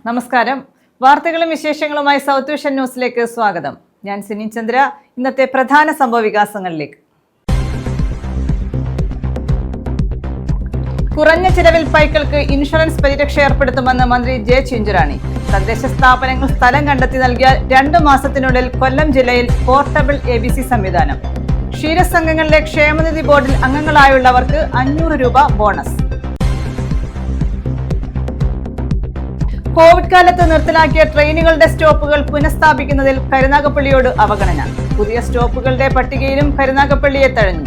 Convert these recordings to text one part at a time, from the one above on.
നമസ്കാരം. വാർത്തകളും വിശേഷങ്ങളുമായി സൗത്ത് വിഷൻ ന്യൂസിലേക്ക് സ്വാഗതം. ഞാൻ സിനി ചന്ദ്ര. ഇന്നത്തെ പ്രധാന സംഭവ വികാസങ്ങളിലേക്ക്. കുറഞ്ഞ ചിലവിൽ പൈക്കൾക്ക് ഇൻഷുറൻസ് പരിരക്ഷ ഏർപ്പെടുത്തുമെന്ന് മന്ത്രി ജെ ചിഞ്ചുറാണി. തദ്ദേശ സ്ഥാപനങ്ങൾ സ്ഥലം കണ്ടെത്തി നൽകിയ 2 മാസത്തിനുള്ളിൽ കൊല്ലം ജില്ലയിൽ പോർട്ടബിൾ ABC സംവിധാനം. ക്ഷീരസംഘങ്ങളിലെ ക്ഷേമനിധി ബോർഡിൽ അംഗങ്ങളായുള്ളവർക്ക് 500 രൂപ ബോണസ്. കോവിഡ് കാലത്ത് നിർത്തലാക്കിയ ട്രെയിനുകളുടെ സ്റ്റോപ്പുകൾ പുനഃസ്ഥാപിക്കുന്നതിൽ കരുനാഗപ്പള്ളിയോട് അവഗണന. പുതിയ സ്റ്റോപ്പുകളുടെ പട്ടികയിലും കരുനാഗപ്പള്ളിയെ തഴഞ്ഞു.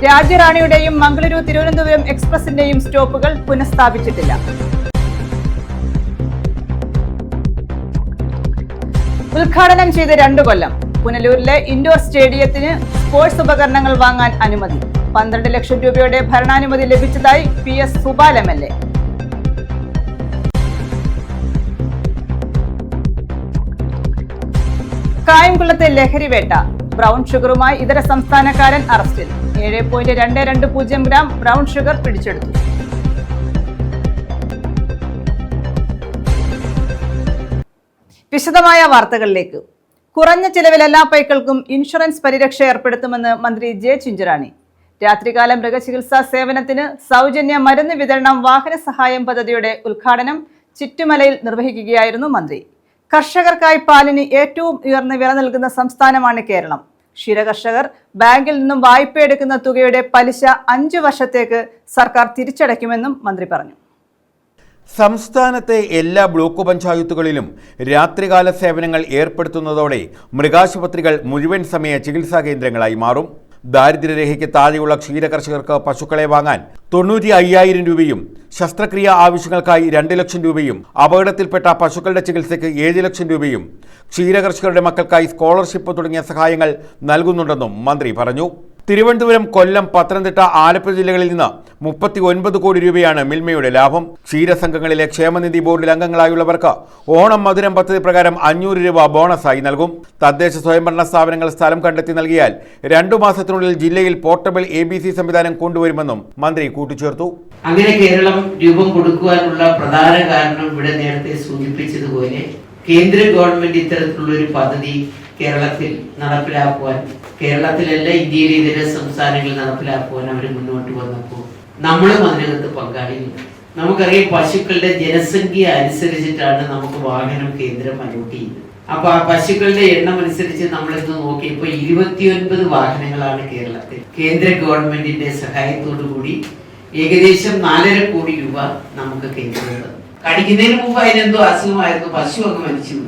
രാജ്യറാണിയുടെയും മംഗളൂരു തിരുവനന്തപുരം എക്സ്പ്രസിന്റെയും സ്റ്റോപ്പുകൾ പുനഃസ്ഥാപിച്ചിട്ടില്ല. ഉദ്ഘാടനം ചെയ്ത് 2 കൊല്ലം. പുനലൂരിലെ ഇൻഡോർ സ്റ്റേഡിയത്തിന് സ്പോർട്സ് ഉപകരണങ്ങൾ വാങ്ങാൻ അനുമതി. 12 ലക്ഷം രൂപയുടെ ഭരണാനുമതി ലഭിച്ചതായി PS സുബാൽ MLA. കായംകുളത്തെ ലഹരിവേട്ട. ബ്രൗൺ ഷുഗറുമായി ഇതര സംസ്ഥാനക്കാരൻ അറസ്റ്റിൽ. 7.220 ഗ്രാം ബ്രൗൺ ഷുഗർ പിടിച്ചെടുത്തു. വിശദമായ വാർത്തകളിലേക്ക്. കുറഞ്ഞ ചിലവിൽ എല്ലാ പൈക്കൾക്കും ഇൻഷുറൻസ് പരിരക്ഷ ഏർപ്പെടുത്തുമെന്ന് മന്ത്രി ജെ ചിഞ്ചുറാണി. രാത്രികാല മൃഗചികിത്സാ സേവനത്തിന് സൗജന്യ മരുന്ന് വിതരണം വാഹന സഹായം പദ്ധതിയുടെ ഉദ്ഘാടനം ചിറ്റുമലയിൽ നിർവഹിക്കുകയായിരുന്നു മന്ത്രി. കർഷകർക്കായി പാലിന് ഏറ്റവും ഉയർന്ന വില നൽകുന്ന സംസ്ഥാനമാണ് കേരളം. ക്ഷീരകർഷകർ ബാങ്കിൽ നിന്നും വായ്പയെടുക്കുന്ന തുകയുടെ പലിശ 5 വർഷത്തേക്ക് സർക്കാർ തിരിച്ചടയ്ക്കുമെന്നും മന്ത്രി പറഞ്ഞു. സംസ്ഥാനത്തെ എല്ലാ ബ്ലോക്ക് പഞ്ചായത്തുകളിലും രാത്രികാല സേവനങ്ങൾ ഏർപ്പെടുത്തുന്നതോടെ മൃഗാശുപത്രികൾ മുഴുവൻ സമയ ചികിത്സാ കേന്ദ്രങ്ങളായി മാറും. ദാരിദ്ര്യരേഖയ്ക്ക് താഴെയുള്ള ക്ഷീരകർഷകർക്ക് പശുക്കളെ വാങ്ങാൻ 95,000 രൂപയും ശസ്ത്രക്രിയ ആവശ്യങ്ങൾക്കായി 2 ലക്ഷം രൂപയും അപകടത്തിൽപ്പെട്ട പശുക്കളുടെ ചികിത്സയ്ക്ക് 7 ലക്ഷം രൂപയും ക്ഷീരകർഷകരുടെ മക്കൾക്കായി സ്കോളർഷിപ്പ് തുടങ്ങിയ സഹായങ്ങൾ നൽകുന്നുണ്ടെന്നും മന്ത്രി പറഞ്ഞു. തിരുവനന്തപുരം, കൊല്ലം, പത്തനംതിട്ട, ആലപ്പുഴ ജില്ലകളിൽ നിന്ന് 39 കോടി രൂപയാണ് മിൽമയുടെ ലാഭം. ക്ഷീരസംഘങ്ങളിലെ ക്ഷേമനിധി ബോർഡിൽ അംഗങ്ങളായുള്ളവർക്ക് ഓണം മധുരം പദ്ധതി പ്രകാരം 500 രൂപ ബോണസായി നൽകും. തദ്ദേശ സ്വയംഭരണ സ്ഥാപനങ്ങൾ സ്ഥലം കണ്ടെത്തി നൽകിയാൽ 2 മാസത്തിനുള്ളിൽ ജില്ലയിൽ പോർട്ടബിൾ ABC സംവിധാനം കൊണ്ടുവരുമെന്നും മന്ത്രി കൂട്ടിച്ചേർത്തു. അങ്ങനെ കേരളം രൂപം കൊടുക്കുവാനുള്ള പ്രധാന കാരണം ഇവിടെ നേരത്തെ സൂചിപ്പിച്ചതുപോലെ കേന്ദ്ര ഗവൺമെന്റ് ഇത്തരത്തിലുള്ള ഒരു പദ്ധതി കേരളത്തിൽ നടപ്പിലാക്കുവാൻ, കേരളത്തിലല്ല ഇന്ത്യയിലെ ഇതര സംസ്ഥാനങ്ങളിൽ നടപ്പിലാക്കുവാൻ അവർ മുന്നോട്ട് വന്നപ്പോൾ നമ്മളും അതിനകത്ത് പങ്കാളിയുണ്ട്. നമുക്കറിയാം, പശുക്കളുടെ ജനസംഖ്യ അനുസരിച്ചിട്ടാണ് നമുക്ക് വാഹനം കേന്ദ്രം അലോട്ട് ചെയ്യുന്നത്. അപ്പൊ ആ പശുക്കളുടെ എണ്ണം അനുസരിച്ച് നമ്മളിന്ന് നോക്കിയപ്പോൾ 29 വാഹനങ്ങളാണ് കേരളത്തിൽ കേന്ദ്ര ഗവൺമെന്റിന്റെ സഹായത്തോടു കൂടി ഏകദേശം 4.5 കോടി രൂപ നമുക്ക് കേന്ദ്രം. കടിക്കുന്നതിന് മുമ്പ് അതിനെന്തോ അസുഖമായിരുന്നു, പശു അങ്ങ് മരിച്ചു.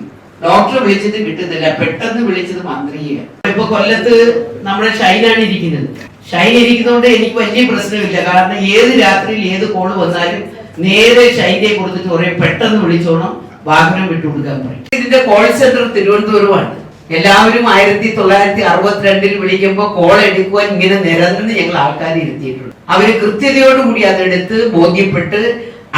ഡോക്ടറെ വിളിച്ചിട്ട് കിട്ടുന്നില്ല, പെട്ടെന്ന് വിളിച്ചത് മന്ത്രിയെ. ഇപ്പൊ കൊല്ലത്ത് നമ്മുടെ ഷൈനാണ് ഇരിക്കുന്നത്. ഷൈൻ ഇരിക്കുന്നതുകൊണ്ട് എനിക്ക് വലിയ പ്രശ്നമില്ല. കാരണം ഏത് രാത്രിയിൽ ഏത് കോള് വന്നാലും നേരെ ഷൈനെ കൊടുത്തിട്ട് പറയും പെട്ടെന്ന് വിളിച്ചോണം, വാഹനം വിട്ടുകൊടുക്കാൻ പറയും. ഇതിന്റെ കോൾ സെന്റർ തിരുവനന്തപുരമാണ്. എല്ലാവരും 1962 വിളിക്കുമ്പോൾ കോൾ എടുക്കുവാൻ ഇങ്ങനെ നിരന്തരം ഞങ്ങൾ ആൾക്കാർ ഇരുത്തിയിട്ടുണ്ട്. അവര് കൃത്യതയോടുകൂടി അതെടുത്ത് ബോധ്യപ്പെട്ട്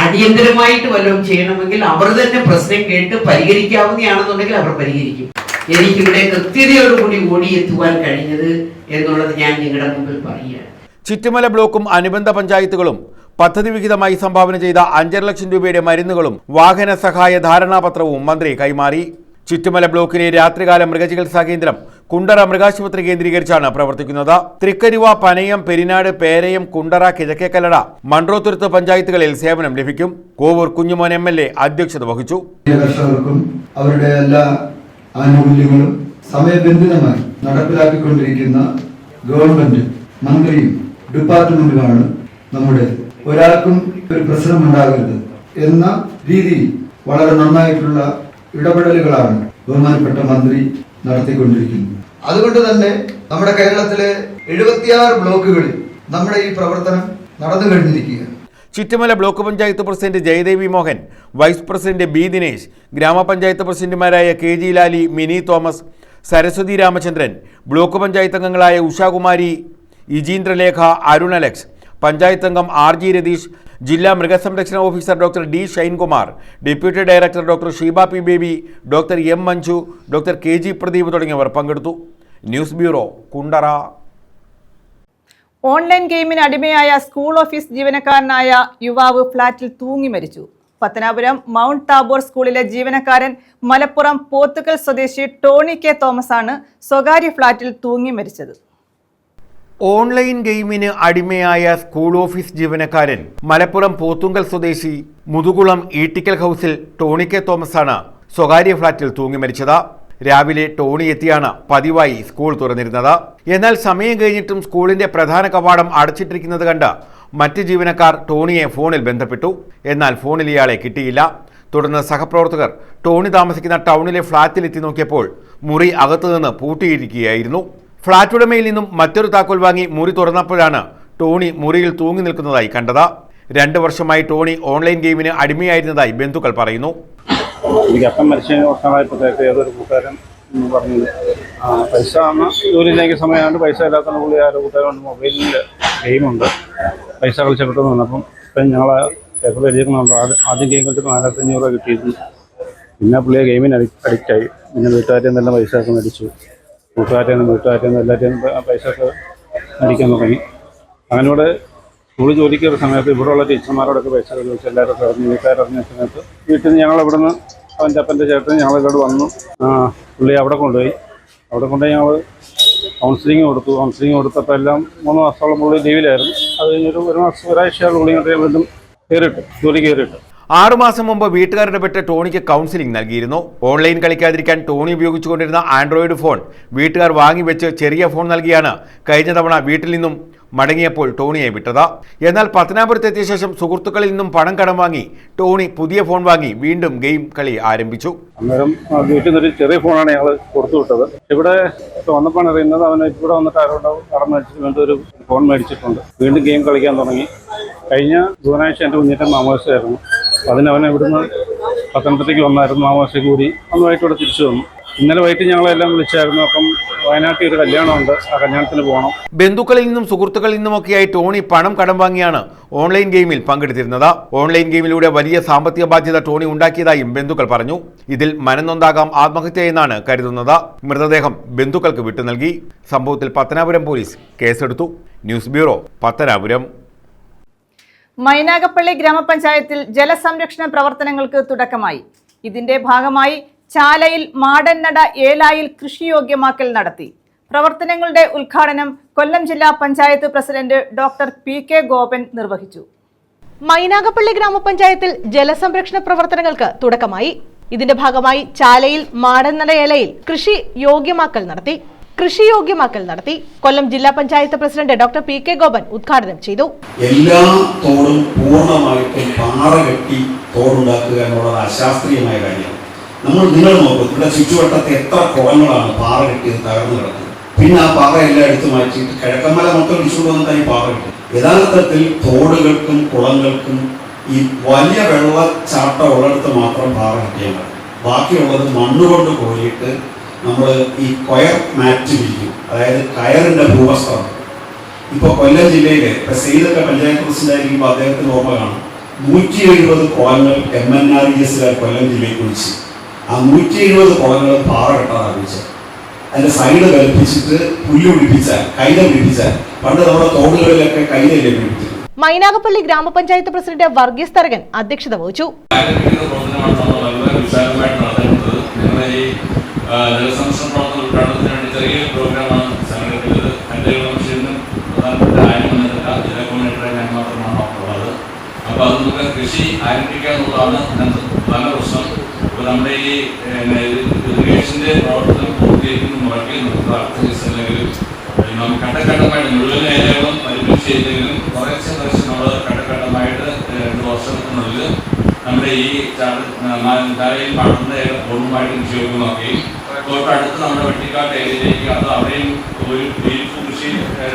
അടിയന്തരമായിട്ട് വല്ലതും ചെയ്യണമെങ്കിൽ അവർ തന്നെ പ്രശ്നം കേട്ട് പരിഹരിക്കാവുന്നതാണെന്നുണ്ടെങ്കിൽ അവർ പരിഹരിക്കും. എനിക്കിവിടെ കൃത്യതയോടുകൂടി ഓടിയെത്തുവാൻ കഴിഞ്ഞത് എന്നുള്ളത് ഞാൻ നിങ്ങളുടെ മുമ്പിൽ പറയുകയാണ്. ചിറ്റുമല ബ്ലോക്കും അനുബന്ധ പഞ്ചായത്തുകളും പദ്ധതി വിഹിതമായി സംഭാവന ചെയ്ത 5.5 ലക്ഷം രൂപയുടെ മരുന്നുകളും വാഹന സഹായ ധാരണാപത്രവും മന്ത്രി കൈമാറി. ചിറ്റുമല ബ്ലോക്കിലെ രാത്രികാല മൃഗചികിത്സാ കേന്ദ്രം കുണ്ടറ മൃഗാശുപത്രി കേന്ദ്രീകരിച്ചാണ് പ്രവർത്തിക്കുന്നത്. തൃക്കരിവ, പനയം, പെരിനാട്, പേരയം, കുണ്ടറ, കിഴക്കേക്കല്ലട, മൺട്രോത്തുരുത്ത് പഞ്ചായത്തുകളിൽ സേവനം ലഭിക്കും. കോവൂർ കുഞ്ഞുമോൻ MLA അധ്യക്ഷത വഹിച്ചു. കർഷകർക്കും അവരുടെ എല്ലാ ആനുകൂല്യങ്ങളും സമയബന്ധിതമായി നടപ്പിലാക്കിക്കൊണ്ടിരിക്കുന്ന ഗവൺമെന്റ്, മന്ത്രിയും ഡിപ്പാർട്ട്മെന്റുമാണ് നമ്മുടെ. ഒരാൾക്കും ഒരു പ്രശ്നം ഉണ്ടാകരുത് എന്ന രീതിയിൽ വളരെ നന്നായിട്ടുള്ള ഇടപെടലുകളാണ് ബഹുമാനപ്പെട്ട മന്ത്രി നടത്തിക്കൊണ്ടിരിക്കുന്നത്. അതുകൊണ്ട് തന്നെ നമ്മുടെ കേരളത്തിലെ 76 ബ്ലോക്കുകളിൽ നമ്മുടെ ഈ പ്രവർത്തനം നടന്നു കഴിഞ്ഞിരിക്കുകയാണ്. Chittumala block panchayat president Jayadevi Mohan, vice president B Dinesh, gramapanchayat പ്രസിഡന്റുമാരായ KG Lali, Mini Thomas, Saraswathi Ramachandran, block panchayat അംഗങ്ങളായ ഉഷാകുമാരി, ഇജീന്ദ്രലേഖ, അരുൺ അലക്സ്, പഞ്ചായത്ത് അംഗം RG രതീഷ്, ജില്ലാ മൃഗസംരക്ഷണ officer doctor D Shainkumar, deputy director doctor Sheeba P Baby, doctor M Manju, doctor KG Pradeep തുടങ്ങിയവർ പങ്കെടുത്തു. News bureau, Kundara. ഓൺലൈൻ ഗെയിമിന് അടിമയായ സ്കൂൾ ഓഫീസ് ജീവനക്കാരനായ യുവാവ് ഫ്ളാറ്റിൽ തൂങ്ങി മരിച്ചു. പത്തനാപുരം മൗണ്ട് താബോർ സ്കൂളിലെ ജീവനക്കാരൻ മലപ്പുറം പോത്തുകൽ സ്വദേശി ടോണി കെ തോമസ് ആണ് സ്വകാര്യ ഫ്ളാറ്റിൽ തൂങ്ങി മരിച്ചത്. ഓൺലൈൻ ഗെയിമിന് അടിമയായ സ്കൂൾ ഓഫീസ് ജീവനക്കാരൻ മലപ്പുറം പോത്തുങ്കൽ സ്വദേശി മുതുകുളം ഈട്ടിക്കൽ ഹൗസിൽ ടോണി കെ തോമസ് ആണ് സ്വകാര്യ ഫ്ളാറ്റിൽ തൂങ്ങി മരിച്ചത്. രാവിലെ ടോണി എത്തിയാണ് പതിവായി സ്കൂൾ തുറന്നിരുന്നത്. എന്നാൽ സമയം കഴിഞ്ഞിട്ടും സ്കൂളിന്റെ പ്രധാന കവാടം അടച്ചിട്ടിരിക്കുന്നത് കണ്ട് മറ്റ് ജീവനക്കാർ ടോണിയെ ഫോണിൽ ബന്ധപ്പെട്ടു. എന്നാൽ ഫോണിൽ ഇയാളെ കിട്ടിയില്ല. തുടർന്ന് സഹപ്രവർത്തകർ ടോണി താമസിക്കുന്ന ടൗണിലെ ഫ്ളാറ്റിലെത്തി നോക്കിയപ്പോൾ മുറി അകത്തുനിന്ന് പൂട്ടിയിരിക്കുകയായിരുന്നു. ഫ്ളാറ്റ് ഉടമയിൽ നിന്നും മറ്റൊരു താക്കോൽ വാങ്ങി മുറി തുറന്നപ്പോഴാണ് ടോണി മുറിയിൽ തൂങ്ങി നിൽക്കുന്നതായി കണ്ടത്. 2 വർഷമായി ടോണി ഓൺലൈൻ ഗെയിമിന് അടിമയായിരുന്നതായി ബന്ധുക്കൾ പറയുന്നു. എനിക്ക് അപ്പം മരിച്ചതിന് വർഷമായപ്പോഴത്തേക്ക് ഏതൊരു കൂട്ടുകാരൻ പറഞ്ഞു പൈസ ജോലിയിലേക്ക് സമയമാണ്ട് പൈസ ഇല്ലാത്ത പുള്ളി ആരോ കൂട്ടുകാരുണ്ട് മൊബൈലിൽ ഗെയിമുണ്ട് പൈസ കളിച്ച് കിട്ടുമെന്ന് പറഞ്ഞപ്പം ഇപ്പം ഞങ്ങൾ പേപ്പർ എഴുതിക്കുന്നുണ്ട്. ആദ്യം ഗെയിം കളിച്ചിട്ട് 4500 രൂപ കിട്ടിയിരുന്നു. പിന്നെ പുള്ളിയെ ഗെയിമിന് അഡിക്റ്റായി. പിന്നെ വീട്ടുകാരെയും തന്നെ പൈസ ഒക്കെ മേടിച്ചു. വീട്ടുകാരെയും എല്ലാവരെയും പൈസ ഒക്കെ മേടിക്കാൻ തുടങ്ങി. അങ്ങനെ ഇവിടെ സ്കൂളിൽ ജോലിക്ക് കയറിയ സമയത്ത് ഇവിടെയുള്ള ടീച്ചർമാരോടൊക്കെ പൈസ ചോദിച്ചു. എല്ലാവരും അറിഞ്ഞു. വീട്ടുകാരറിഞ്ഞ സമയത്ത് വീട്ടിൽ നിന്ന് ഞങ്ങൾ ഇവിടെ നിന്ന് അവൻ്റെ അപ്പൻ്റെ ചേട്ടൻ ഞങ്ങളിവിടെ വന്നു. പുള്ളി അവിടെ കൊണ്ടുപോയി ഞങ്ങൾ കൗൺസിലിംഗ് കൊടുത്തപ്പോൾ എല്ലാം 3 മാസത്തോളം പുള്ളി ലീവിലായിരുന്നു. അത് കഴിഞ്ഞൊരു ഒരാഴ്ചയോളം പുള്ളി വീണ്ടും ജോലി കയറിയിട്ട് 6 മാസം മുമ്പ് വീട്ടുകാരിടപെട്ട് ടോണിക്ക് കൗൺസിലിംഗ് നൽകിയിരുന്നു. ഓൺലൈൻ കളിക്കാതിരിക്കാൻ ടോണി ഉപയോഗിച്ചുകൊണ്ടിരുന്ന ആൻഡ്രോയിഡ് ഫോൺ വീട്ടുകാർ വാങ്ങിവെച്ച് ചെറിയ ഫോൺ നൽകിയാണ് കഴിഞ്ഞ തവണ വീട്ടിൽ നിന്നും മടങ്ങിയപ്പോൾ ടോണിയെ വിട്ടത്. എന്നാൽ പത്തനാപുരത്തെത്തിയ ശേഷം സുഹൃത്തുക്കളിൽ നിന്നും പണം കടം വാങ്ങി ടോണി പുതിയ ഫോൺ വാങ്ങി വീണ്ടും ഗെയിം കളി ആരംഭിച്ചു. അന്നേരം വീട്ടിൽ നിന്നൊരു ചെറിയ ഫോണാണ് ഞങ്ങൾ കൊടുത്തു വിട്ടത്. ഇവിടെ വന്നപ്പോഴാണ് അറിയുന്നത് അവന് ഇവിടെ വന്നിട്ട് ആരോണ്ടാവും കടം മേടിച്ചിട്ട് വീണ്ടും ഒരു ഫോൺ മേടിച്ചിട്ടുണ്ട്. വീണ്ടും ഗെയിം കളിക്കാൻ തുടങ്ങി. കഴിഞ്ഞ ബുധനാഴ്ച എൻ്റെ കുഞ്ഞിൻ്റെ മാമോദിസയായിരുന്നു. അതിനവനെ ഇവിടുന്ന് പത്തനംതിട്ടയ്ക്ക് വന്നായിരുന്നു. മാമോദിസയ്ക്ക് കൂടി അന്നുമായിട്ട് ഇവിടെ തിരിച്ചു വന്നു. ഇന്നലെ വൈകിട്ട് ഞങ്ങളെല്ലാം വിളിച്ചായിരുന്നു. അപ്പം വയനാട്ടിൽ ഒരു കല്യാണമുണ്ട്, ആ കല്യാണത്തിന് പോകണം. ബന്ധുക്കളിൽ നിന്നും സുഹൃത്തുക്കളിൽ നിന്നുമൊക്കെയായി ടോണി പണം കടം വാങ്ങിയാണ് ഓൺലൈൻ ഗെയിമിൽ പങ്കെടുത്തിരുന്നത്. ഓൺലൈൻ ഗെയിമിലൂടെ വലിയ സാമ്പത്തിക ബാധ്യത ടോണി ഉണ്ടാക്കിയതായും ബന്ധുക്കൾ പറഞ്ഞു. ഇതിൽ മനംനൊന്താകാം ആത്മഹത്യ എന്നാണ് കരുതുന്നത്. മൃതദേഹം ബന്ധുക്കൾക്ക് വിട്ടു നൽകി. സംഭവത്തിൽ പത്തനാപുരം പോലീസ് കേസെടുത്തു. News bureau, Pathanapuram. മൈനാഗപ്പള്ളി ഗ്രാമപഞ്ചായത്തിൽ ജലസംരക്ഷണ പ്രവർത്തനങ്ങൾക്ക് തുടക്കമായി. ഇതിന്റെ ഭാഗമായി ചാലയിൽ മാടന്നട ഏലായിൽ കൃഷിയോഗ്യമാക്കൽ നടത്തി. പ്രവർത്തനങ്ങളുടെ ഉദ്ഘാടനം കൊല്ലം ജില്ലാ panchayat president doctor PK Gopan നിർവഹിച്ചു. മൈനാഗപ്പള്ളി ഗ്രാമപഞ്ചായത്തിൽ ജലസംരക്ഷണ പ്രവർത്തനങ്ങൾക്ക് തുടക്കമായി. ഇതിന്റെ ഭാഗമായി ചാലയിൽ മാടന്നട ഏലയിൽ കൃഷിയോഗ്യമാക്കൽ നടത്തി. കൊല്ലം ജില്ലാ panchayat president doctor PK Gopan ഉദ്ഘാടനം ചെയ്തു. എല്ലാ തോടും പൂർണ്ണമായിട്ടും പാറ കെട്ടി തോടുണ്ടാക്കുക എന്നുള്ളത് അശാസ്ത്രീയമായ കാര്യമാണ്. നിങ്ങൾ നോക്കും, ഇവിടെ ചുറ്റുവട്ടത്ത് എത്ര കുളങ്ങളാണ് പാറ കെട്ടിയത് തകർന്നു കിടക്കുന്നത്. പിന്നെ ആ പാറ എല്ലാം എടുത്തു മാറ്റിയിട്ട് കിഴക്കന്മല മൊത്തം ഇടിച്ചുകൊണ്ട് വന്നിട്ടാണ് ഈ പാറ കെട്ടി. യഥാർത്ഥത്തിൽ തോടുകൾക്കും കുളങ്ങൾക്കും ഈ വലിയ വെള്ളച്ചാട്ടം ഉള്ളിടത്ത് മാത്രം പാറ കെട്ടിയാൽ മതി. ബാക്കിയുള്ളത് മണ്ണുകൊണ്ട് കോരിയിട്ട് നമ്മൾ ഈ കൊയർ മാറ്റ് വിരിക്കും. അതായത് കയറിൻ്റെ ഭൂവസ്ത്രം. ഇപ്പോൾ കൊല്ലം ജില്ലയിൽ സെയ്തൊക്കെ പഞ്ചായത്ത് പ്രസിഡന്റായിരിക്കുമ്പോൾ അദ്ദേഹത്തിന് ഓർമ്മ കാണും. 170 കുളങ്ങൾ MNRES കൊല്ലം ജില്ലയിൽ കുഴിച്ച് ആ 170 കുളങ്ങൾ പാറ കെട്ടാൻ ആരംഭിച്ചത്. അതിൻ്റെ സൈഡ് കൽപ്പിച്ചിട്ട് പുല്ല് പിടിപ്പിച്ചാൽ കൈത പിടിപ്പിച്ചാൽ പണ്ട് നമ്മുടെ തോടുകളിലൊക്കെ കൈതല്ലേ പിടിപ്പിച്ചത്. മൈനാഗപ്പള്ളി ഗ്രാമപഞ്ചായത്ത് പ്രസിഡന്റ് വർഗീസ് തരകൻ അധ്യക്ഷത വഹിച്ചു. ജലസംരക്ഷണ പ്രവർത്തന ഉദ്ഘാടനത്തിന് വേണ്ടി ചെറിയൊരു പ്രോഗ്രാമാണ് സംഘടിപ്പിച്ചത്. എൻ്റെ കമ്മീഷനും പ്രധാനപ്പെട്ട ആയിരുന്നില്ല, ജില്ലാ കോർഡിനേറ്ററെ ഞാൻ മാത്രമാണ് ഉള്ളത്. അപ്പോൾ അത് നമുക്ക് കൃഷി ആരംഭിക്കുക എന്നുള്ളതാണ് പ്രധാന പ്രശ്നം. ഇപ്പോൾ നമ്മുടെ ഈ ഇറിഗേഷൻ്റെ പ്രവർത്തനം പൂർത്തീകരിക്കുന്ന മുറയ്ക്ക് അല്ലെങ്കിൽ നമുക്ക് ഘട്ടഘട്ടമായിട്ട് മുഴുവൻ ഏരിയകളും പരിമിതി ചെയ്തെങ്കിലും കുറച്ച് നമ്മൾ ഘട്ടഘട്ടമായിട്ട് 2 വർഷത്തിനുള്ളിൽ നമ്മുടെ ഈ ചാലയിൽ പാടുന്ന പൂർണ്ണമായിട്ട് കൃഷി നോക്കുകയും തൊട്ടടുത്ത് നമ്മുടെ വെട്ടിക്കാട്ട് ഏരിയയിലേക്ക് അത് അവിടെയും ഒരു കൃഷി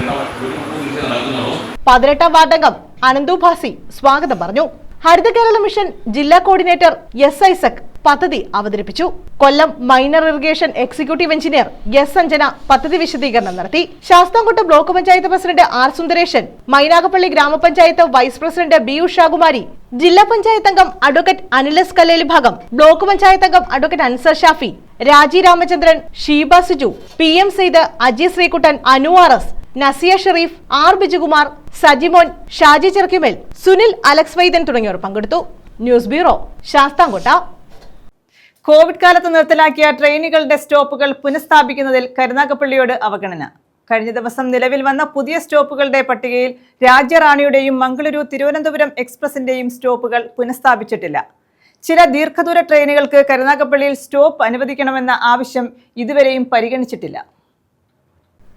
നടക്കുന്നുള്ളൂ. 18ാം വാർഡംഗം അനന്തു ഭാസി സ്വാഗതം പറഞ്ഞു. ഹരിത കേരള മിഷൻ ജില്ലാ കോർഡിനേറ്റർ S ഐസക് പദ്ധതി അവതരിപ്പിച്ചു. Kollam minor irrigation executive engineer S Anjana പദ്ധതി വിശദീകരണം നടത്തി. Sasthamkotta block panchayat president R Sundaresan, Mynagappally gramapanchayat vice president B Ushakumari, ജില്ലാ പഞ്ചായത്ത് അംഗം അഡ്വക്കേറ്റ് അനിലസ് കല്ലേലി ഭാഗം, ബ്ലോക്ക് പഞ്ചായത്ത് അംഗം advocate Ansar Shafi, Raji Ramachandran, Sheeba Siju, PM Sayed, Aji Sreekuttan, Anu RS, Nasiya Shareef, R Bijukumar, Sajimon, Shaji Cherukkumel, Sunil, Alex Vaidyan തുടങ്ങിയവർ പങ്കെടുത്തു. News bureau, Sasthamkotta. കോവിഡ് കാലത്ത് നിർത്തലാക്കിയ ട്രെയിനുകളുടെ സ്റ്റോപ്പുകൾ പുനഃസ്ഥാപിക്കുന്നതിൽ കരുനാഗപ്പള്ളിയോട് അവഗണന. കഴിഞ്ഞ ദിവസം നിലവിൽ വന്ന പുതിയ സ്റ്റോപ്പുകളുടെ പട്ടികയിൽ രാജ്യറാണിയുടെയും മംഗളൂരു തിരുവനന്തപുരം എക്സ്പ്രസിന്റെയും സ്റ്റോപ്പുകൾ പുനഃസ്ഥാപിച്ചിട്ടില്ല. ചില ദീർഘദൂര ട്രെയിനുകൾക്ക് കരുനാഗപ്പള്ളിയിൽ സ്റ്റോപ്പ് അനുവദിക്കണമെന്ന ആവശ്യം ഇതുവരെയും പരിഗണിച്ചിട്ടില്ല.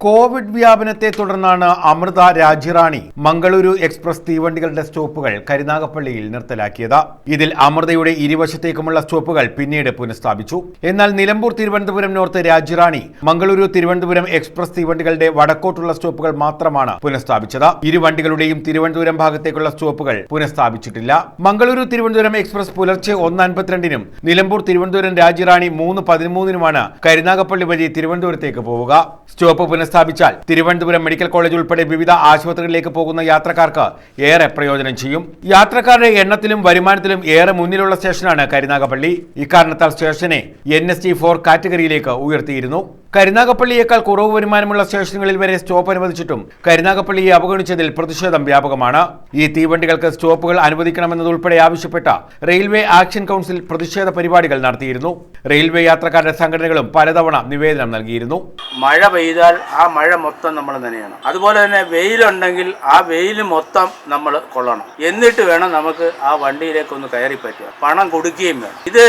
കോവിഡ് വ്യാപനത്തെ തുടർന്നാണ് അമൃത, രാജ്യറാണി, മംഗളൂരു എക്സ്പ്രസ് തീവണ്ടികളുടെ സ്റ്റോപ്പുകൾ കരുനാഗപ്പള്ളിയിൽ നിർത്തലാക്കിയത്. ഇതിൽ അമൃതയുടെ ഇരുവശത്തേക്കുമുള്ള സ്റ്റോപ്പുകൾ പിന്നീട് പുനഃസ്ഥാപിച്ചു. എന്നാൽ നിലമ്പൂർ തിരുവനന്തപുരം നോർത്ത് രാജ്യറാണി, മംഗളൂരു തിരുവനന്തപുരം എക്സ്പ്രസ് തീവണ്ടികളുടെ വടക്കോട്ടുള്ള സ്റ്റോപ്പുകൾ മാത്രമാണ് പുനഃസ്ഥാപിച്ചത്. ഇരുവണ്ടികളുടെയും തിരുവനന്തപുരം ഭാഗത്തേക്കുള്ള സ്റ്റോപ്പുകൾ പുനഃസ്ഥാപിച്ചിട്ടില്ല. മംഗളൂരു തിരുവനന്തപുരം എക്സ്പ്രസ് പുലർച്ചെ 1:52-നും നിലമ്പൂർ തിരുവനന്തപുരം രാജ്യറാണി 3:13-നുമാണ് കരുനാഗപ്പള്ളി വഴി തിരുവനന്തപുരത്തേക്ക് പോവുക. സ്റ്റോപ്പ് പുനഃസ്ഥാപിച്ചാൽ തിരുവനന്തപുരം മെഡിക്കൽ കോളേജ് ഉൾപ്പെടെ വിവിധ ആശുപത്രികളിലേക്ക് പോകുന്ന യാത്രക്കാർക്ക് ഏറെ പ്രയോജനം ചെയ്യും. യാത്രക്കാരുടെ എണ്ണത്തിലും വരുമാനത്തിലും ഏറെ മുന്നിലുള്ള സ്റ്റേഷനാണ് കരുനാഗപ്പള്ളി. ഇക്കാരണത്താൽ സ്റ്റേഷനെ NST4 കാറ്റഗറിയിലേക്ക് ഉയർത്തിയിരുന്നു. കരുനാഗപ്പള്ളിയേക്കാൾ കുറവ് വരുമാനമുള്ള സ്റ്റേഷനുകളിൽ വരെ സ്റ്റോപ്പ് അനുവദിച്ചിട്ടും കരുനാഗപ്പള്ളിയെ അവഗണിച്ചതിൽ പ്രതിഷേധം വ്യാപകമാണ്. ഈ തീവണ്ടികൾക്ക് സ്റ്റോപ്പുകൾ അനുവദിക്കണമെന്നതുൾപ്പെടെ ആവശ്യപ്പെട്ട റെയിൽവേ ആക്ഷൻ കൗൺസിൽ പ്രതിഷേധ പരിപാടികൾ നടത്തിയിരുന്നു. റെയിൽവേ യാത്രക്കാരുടെ സംഘടനകളും പലതവണ നിവേദനം നൽകിയിരുന്നു. മഴ പെയ്താൽ ആ മഴ മൊത്തം നമ്മൾ നനയണം. അതുപോലെ തന്നെ വെയിലുണ്ടെങ്കിൽ ആ വെയിൽ മൊത്തം നമ്മൾ കൊള്ളണം. എന്നിട്ട് വേണം നമുക്ക് ആ വണ്ടിയിലേക്കൊന്ന് കയറി പറ്റുക. പണം കൊടുക്കുകയും വേണം. ഇത്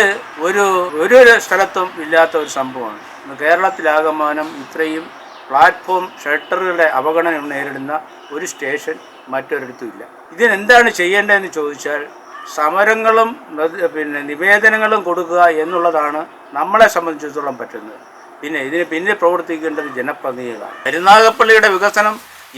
ഒരു സ്ഥലത്തും ഇല്ലാത്ത ഒരു സംഭവമാണ്. കേരളത്തിലാകമാനം ഇത്രയും പ്ലാറ്റ്ഫോം ഷെൽട്ടറുകളുടെ അവഗണന നേരിടുന്ന ഒരു സ്റ്റേഷൻ മറ്റൊരിടത്തും ഇല്ല. ഇതിനെന്താണ് ചെയ്യേണ്ടതെന്ന് ചോദിച്ചാൽ സമരങ്ങളും നിവേദനങ്ങളും കൊടുക്കുക എന്നുള്ളതാണ് നമ്മളെ സംബന്ധിച്ചിടത്തോളം പറ്റുന്നത്. പിന്നെ ഇതിന് പിന്നിൽ പ്രവർത്തിക്കേണ്ടത് ജനപ്രതിനിധികളാണ്. കരുനാഗപ്പള്ളിയുടെ വികസനം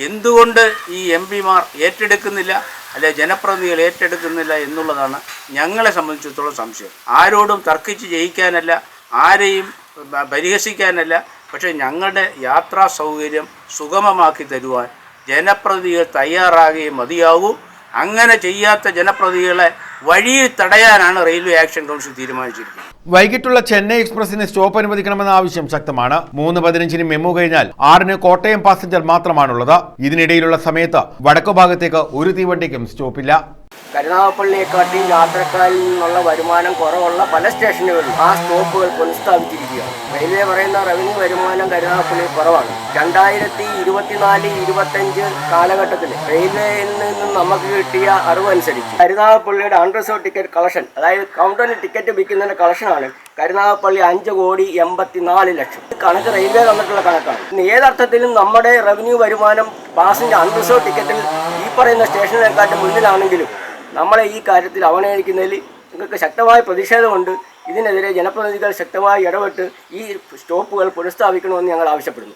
എന്തുകൊണ്ട് ഈ MP-മാർ ഏറ്റെടുക്കുന്നില്ല, അല്ലെ ജനപ്രതിനിധികൾ ഏറ്റെടുക്കുന്നില്ല എന്നുള്ളതാണ് ഞങ്ങളെ സംബന്ധിച്ചിടത്തോളം സംശയം. ആരോടും തർക്കിച്ച് ജയിക്കാനല്ല, ആരെയും പരിഹസിക്കാനല്ല, പക്ഷേ ഞങ്ങളുടെ യാത്രാ സൗകര്യം സുഗമമാക്കി തരുവാൻ ജനപ്രതിനിധികൾ തയ്യാറാകുകയും മതിയാകൂ. അങ്ങനെ ചെയ്യാത്ത ജനപ്രതിനിധികളെ വഴിയിൽ തടയാനാണ് റെയിൽവേ ആക്ഷൻ കൗൺസിൽ തീരുമാനിച്ചിരിക്കുന്നത്. വൈകിട്ടുള്ള ചെന്നൈ എക്സ്പ്രസിന് സ്റ്റോപ്പ് അനുവദിക്കണമെന്ന ആവശ്യം ശക്തമാണ്. 3:15-ന് മെമു കഴിഞ്ഞാൽ 6-ന് കോട്ടയം പാസഞ്ചർ മാത്രമാണുള്ളത്. ഇതിനിടയിലുള്ള സമയത്ത് വടക്കു ഭാഗത്തേക്ക് ഒരു തീവണ്ടിക്കും സ്റ്റോപ്പില്ല. കരുനാഗപ്പള്ളിയെക്കാട്ടി യാത്രക്കാരിൽ നിന്നുള്ള വരുമാനം കുറവുള്ള പല സ്റ്റേഷനുകളിലും ആ സ്റ്റോപ്പുകൾ പുനഃസ്ഥാപിച്ചിരിക്കുകയാണ്. റെയിൽവേ പറയുന്ന റവന്യൂ വരുമാനം കരുനാഗപ്പള്ളിയിൽ കുറവാണ്. 2024-25 കാലഘട്ടത്തിൽ റെയിൽവേയിൽ നിന്നും നമുക്ക് കിട്ടിയ അറിവനുസരിച്ച് കരുനാഗപ്പള്ളിയുടെ അൺറിസർവ് ടിക്കറ്റ് കളക്ഷൻ, അതായത് കൗണ്ടറിൽ ടിക്കറ്റ് വിൽക്കുന്നതിന്റെ കളക്ഷനാണ് കരുനാഗപ്പള്ളി 5,84,00,000. കണക്ക് റെയിൽവേ തന്നിട്ടുള്ള കണക്കാണ്. ഏതർത്ഥത്തിലും നമ്മുടെ റവന്യൂ വരുമാനം പാസഞ്ചർ അൺറിസർവ് ടിക്കറ്റിൽ ഈ പറയുന്ന സ്റ്റേഷനിനെക്കാട്ടും മുന്നിലാണെങ്കിലും നമ്മളെ ഈ കാര്യത്തിൽ അവഗണിക്കുന്നതിൽ നിങ്ങൾക്ക് ശക്തമായ പ്രതിഷേധമുണ്ട്. ഇതിനെതിരെ ജനപ്രതിനിധികൾ ശക്തമായി ഇടപെട്ട് ഈ സ്റ്റോപ്പുകൾ പുനഃസ്ഥാപിക്കണമെന്ന് ഞങ്ങൾ ആവശ്യപ്പെടുന്നു.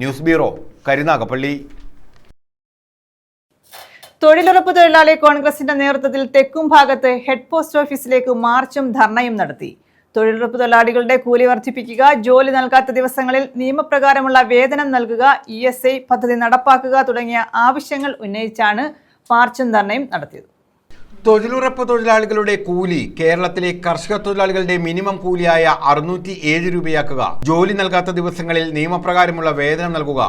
News bureau, Karunagappally. തൊഴിലുറപ്പ് തൊഴിലാളി കോൺഗ്രസിന്റെ നേതൃത്വത്തിൽ തെക്കും ഭാഗത്ത് ഹെഡ് പോസ്റ്റ് ഓഫീസിലേക്ക് മാർച്ചും ധർണയും നടത്തി. തൊഴിലുറപ്പ് തൊഴിലാളികളുടെ കൂലി വർദ്ധിപ്പിക്കുക, ജോലി നൽകാത്ത ദിവസങ്ങളിൽ നിയമപ്രകാരമുള്ള വേതനം നൽകുക, ESI പദ്ധതി നടപ്പാക്കുക തുടങ്ങിയ ആവശ്യങ്ങൾ ഉന്നയിച്ചാണ് മാർച്ചും ധർണയും നടത്തിയത്. തൊഴിലുറപ്പ് തൊഴിലാളികളുടെ കൂലി കേരളത്തിലെ കർഷക തൊഴിലാളികളുടെ മിനിമം കൂലിയായ 607 രൂപയാക്കുക, ജോലി നൽകാത്ത ദിവസങ്ങളിൽ നിയമപ്രകാരമുള്ള വേതനം നൽകുക,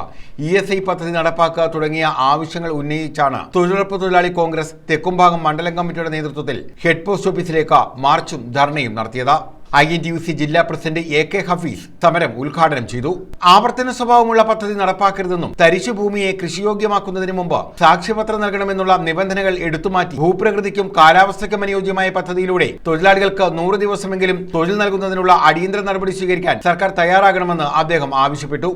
ESI പദ്ധതി നടപ്പാക്കുക തുടങ്ങിയ ആവശ്യങ്ങൾ ഉന്നയിച്ചാണ് തൊഴിലുറപ്പ് തൊഴിലാളി കോൺഗ്രസ് തെക്കുംഭാഗം മണ്ഡലം കമ്മിറ്റിയുടെ നേതൃത്വത്തിൽ ഹെഡ് പോസ്റ്റ് ഓഫീസിലേക്ക് മാർച്ചും ധർണയും നടത്തിയത്. INTUC ജില്ലാ പ്രസിഡന്റ് AK ഹഫീസ് സമരം ഉദ്ഘാടനം ചെയ്തു. ആവർത്തന സ്വഭാവമുള്ള പദ്ധതി നടപ്പാക്കരുതെന്നും തരിശുഭൂമിയെ കൃഷിയോഗ്യമാക്കുന്നതിന് മുമ്പ് സാക്ഷ്യപത്രം നൽകണമെന്നുള്ള നിബന്ധനകൾ എടുത്തുമാറ്റി ഭൂപ്രകൃതിക്കും കാലാവസ്ഥയ്ക്കും അനുയോജ്യമായ പദ്ധതിയിലൂടെ തൊഴിലാളികൾക്ക് 100 ദിവസമെങ്കിലും തൊഴിൽ നൽകുന്നതിനുള്ള അടിയന്തര നടപടി സ്വീകരിക്കാൻ സർക്കാർ തയ്യാറാകണമെന്ന് അദ്ദേഹം ആവശ്യപ്പെട്ടു.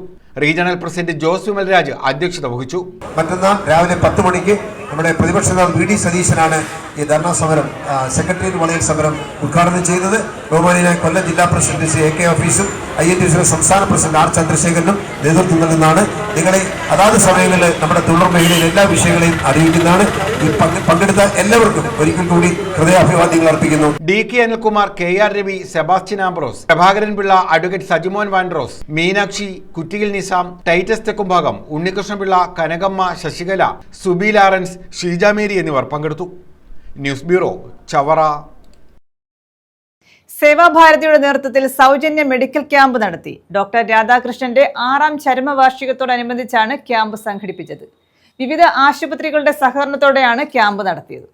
റീജിയണൽ പ്രസിഡന്റ് ജോസ് വിമൽരാജ് അധ്യക്ഷത വഹിച്ചു. മറ്റന്നാൾ രാവിലെ 10 മണിക്ക് നമ്മുടെ പ്രതിപക്ഷ നേതാവ് VD സതീശനാണ് ഈ ധർണാ സമരം സെക്രട്ടേറിയറ്റ് വളയൽ സമരം ഉദ്ഘാടനം ചെയ്തത്. ബഹുമാനിയായ കൊല്ലം ജില്ലാ പ്രസിഡന്റ് AK ഹഫീസും INTUC സംസ്ഥാന പ്രസിഡന്റ് R ചന്ദ്രശേഖരനും നേതൃത്വം നൽകുന്നതാണ്. നിങ്ങളെ അതാത് സമയങ്ങളിൽ നമ്മുടെ തൊഴിലുറപ്പ് മേഖലയിൽ എല്ലാ വിഷയങ്ങളെയും അറിയിക്കുന്നതാണ്. ഈ പങ്കെടുത്ത എല്ലാവർക്കും ഒരിക്കൽ കൂടി ഹൃദയാഭിവാദ്യങ്ങൾ അർപ്പിക്കുന്നു. DK Anilkumar, KR Ravi, Sebastian Ambrose, Prabhakaran Pillai, advocate Sajimon Vandross, Meenakshi, കുറ്റിയിൽ നിസാം, ടൈറ്റസ് തെക്കുംഭാഗം, ഉണ്ണികൃഷ്ണപിള്ള, കനകമ്മ, ശശികല, സുബി ലാറൻസ്, ഷീജാമേരി എന്നിവർ പങ്കെടുത്തു. News bureau, Chavara. സേവാഭാരതിയുടെ നേതൃത്വത്തിൽ സൗജന്യ മെഡിക്കൽ ക്യാമ്പ് നടത്തി. ഡോക്ടർ രാധാകൃഷ്ണന്റെ 6ാം ചരമവാർഷികത്തോടനുബന്ധിച്ചാണ് ക്യാമ്പ് സംഘടിപ്പിച്ചത്. വിവിധ ആശുപത്രികളുടെ സഹകരണത്തോടെയാണ് ക്യാമ്പ് നടത്തിയത്.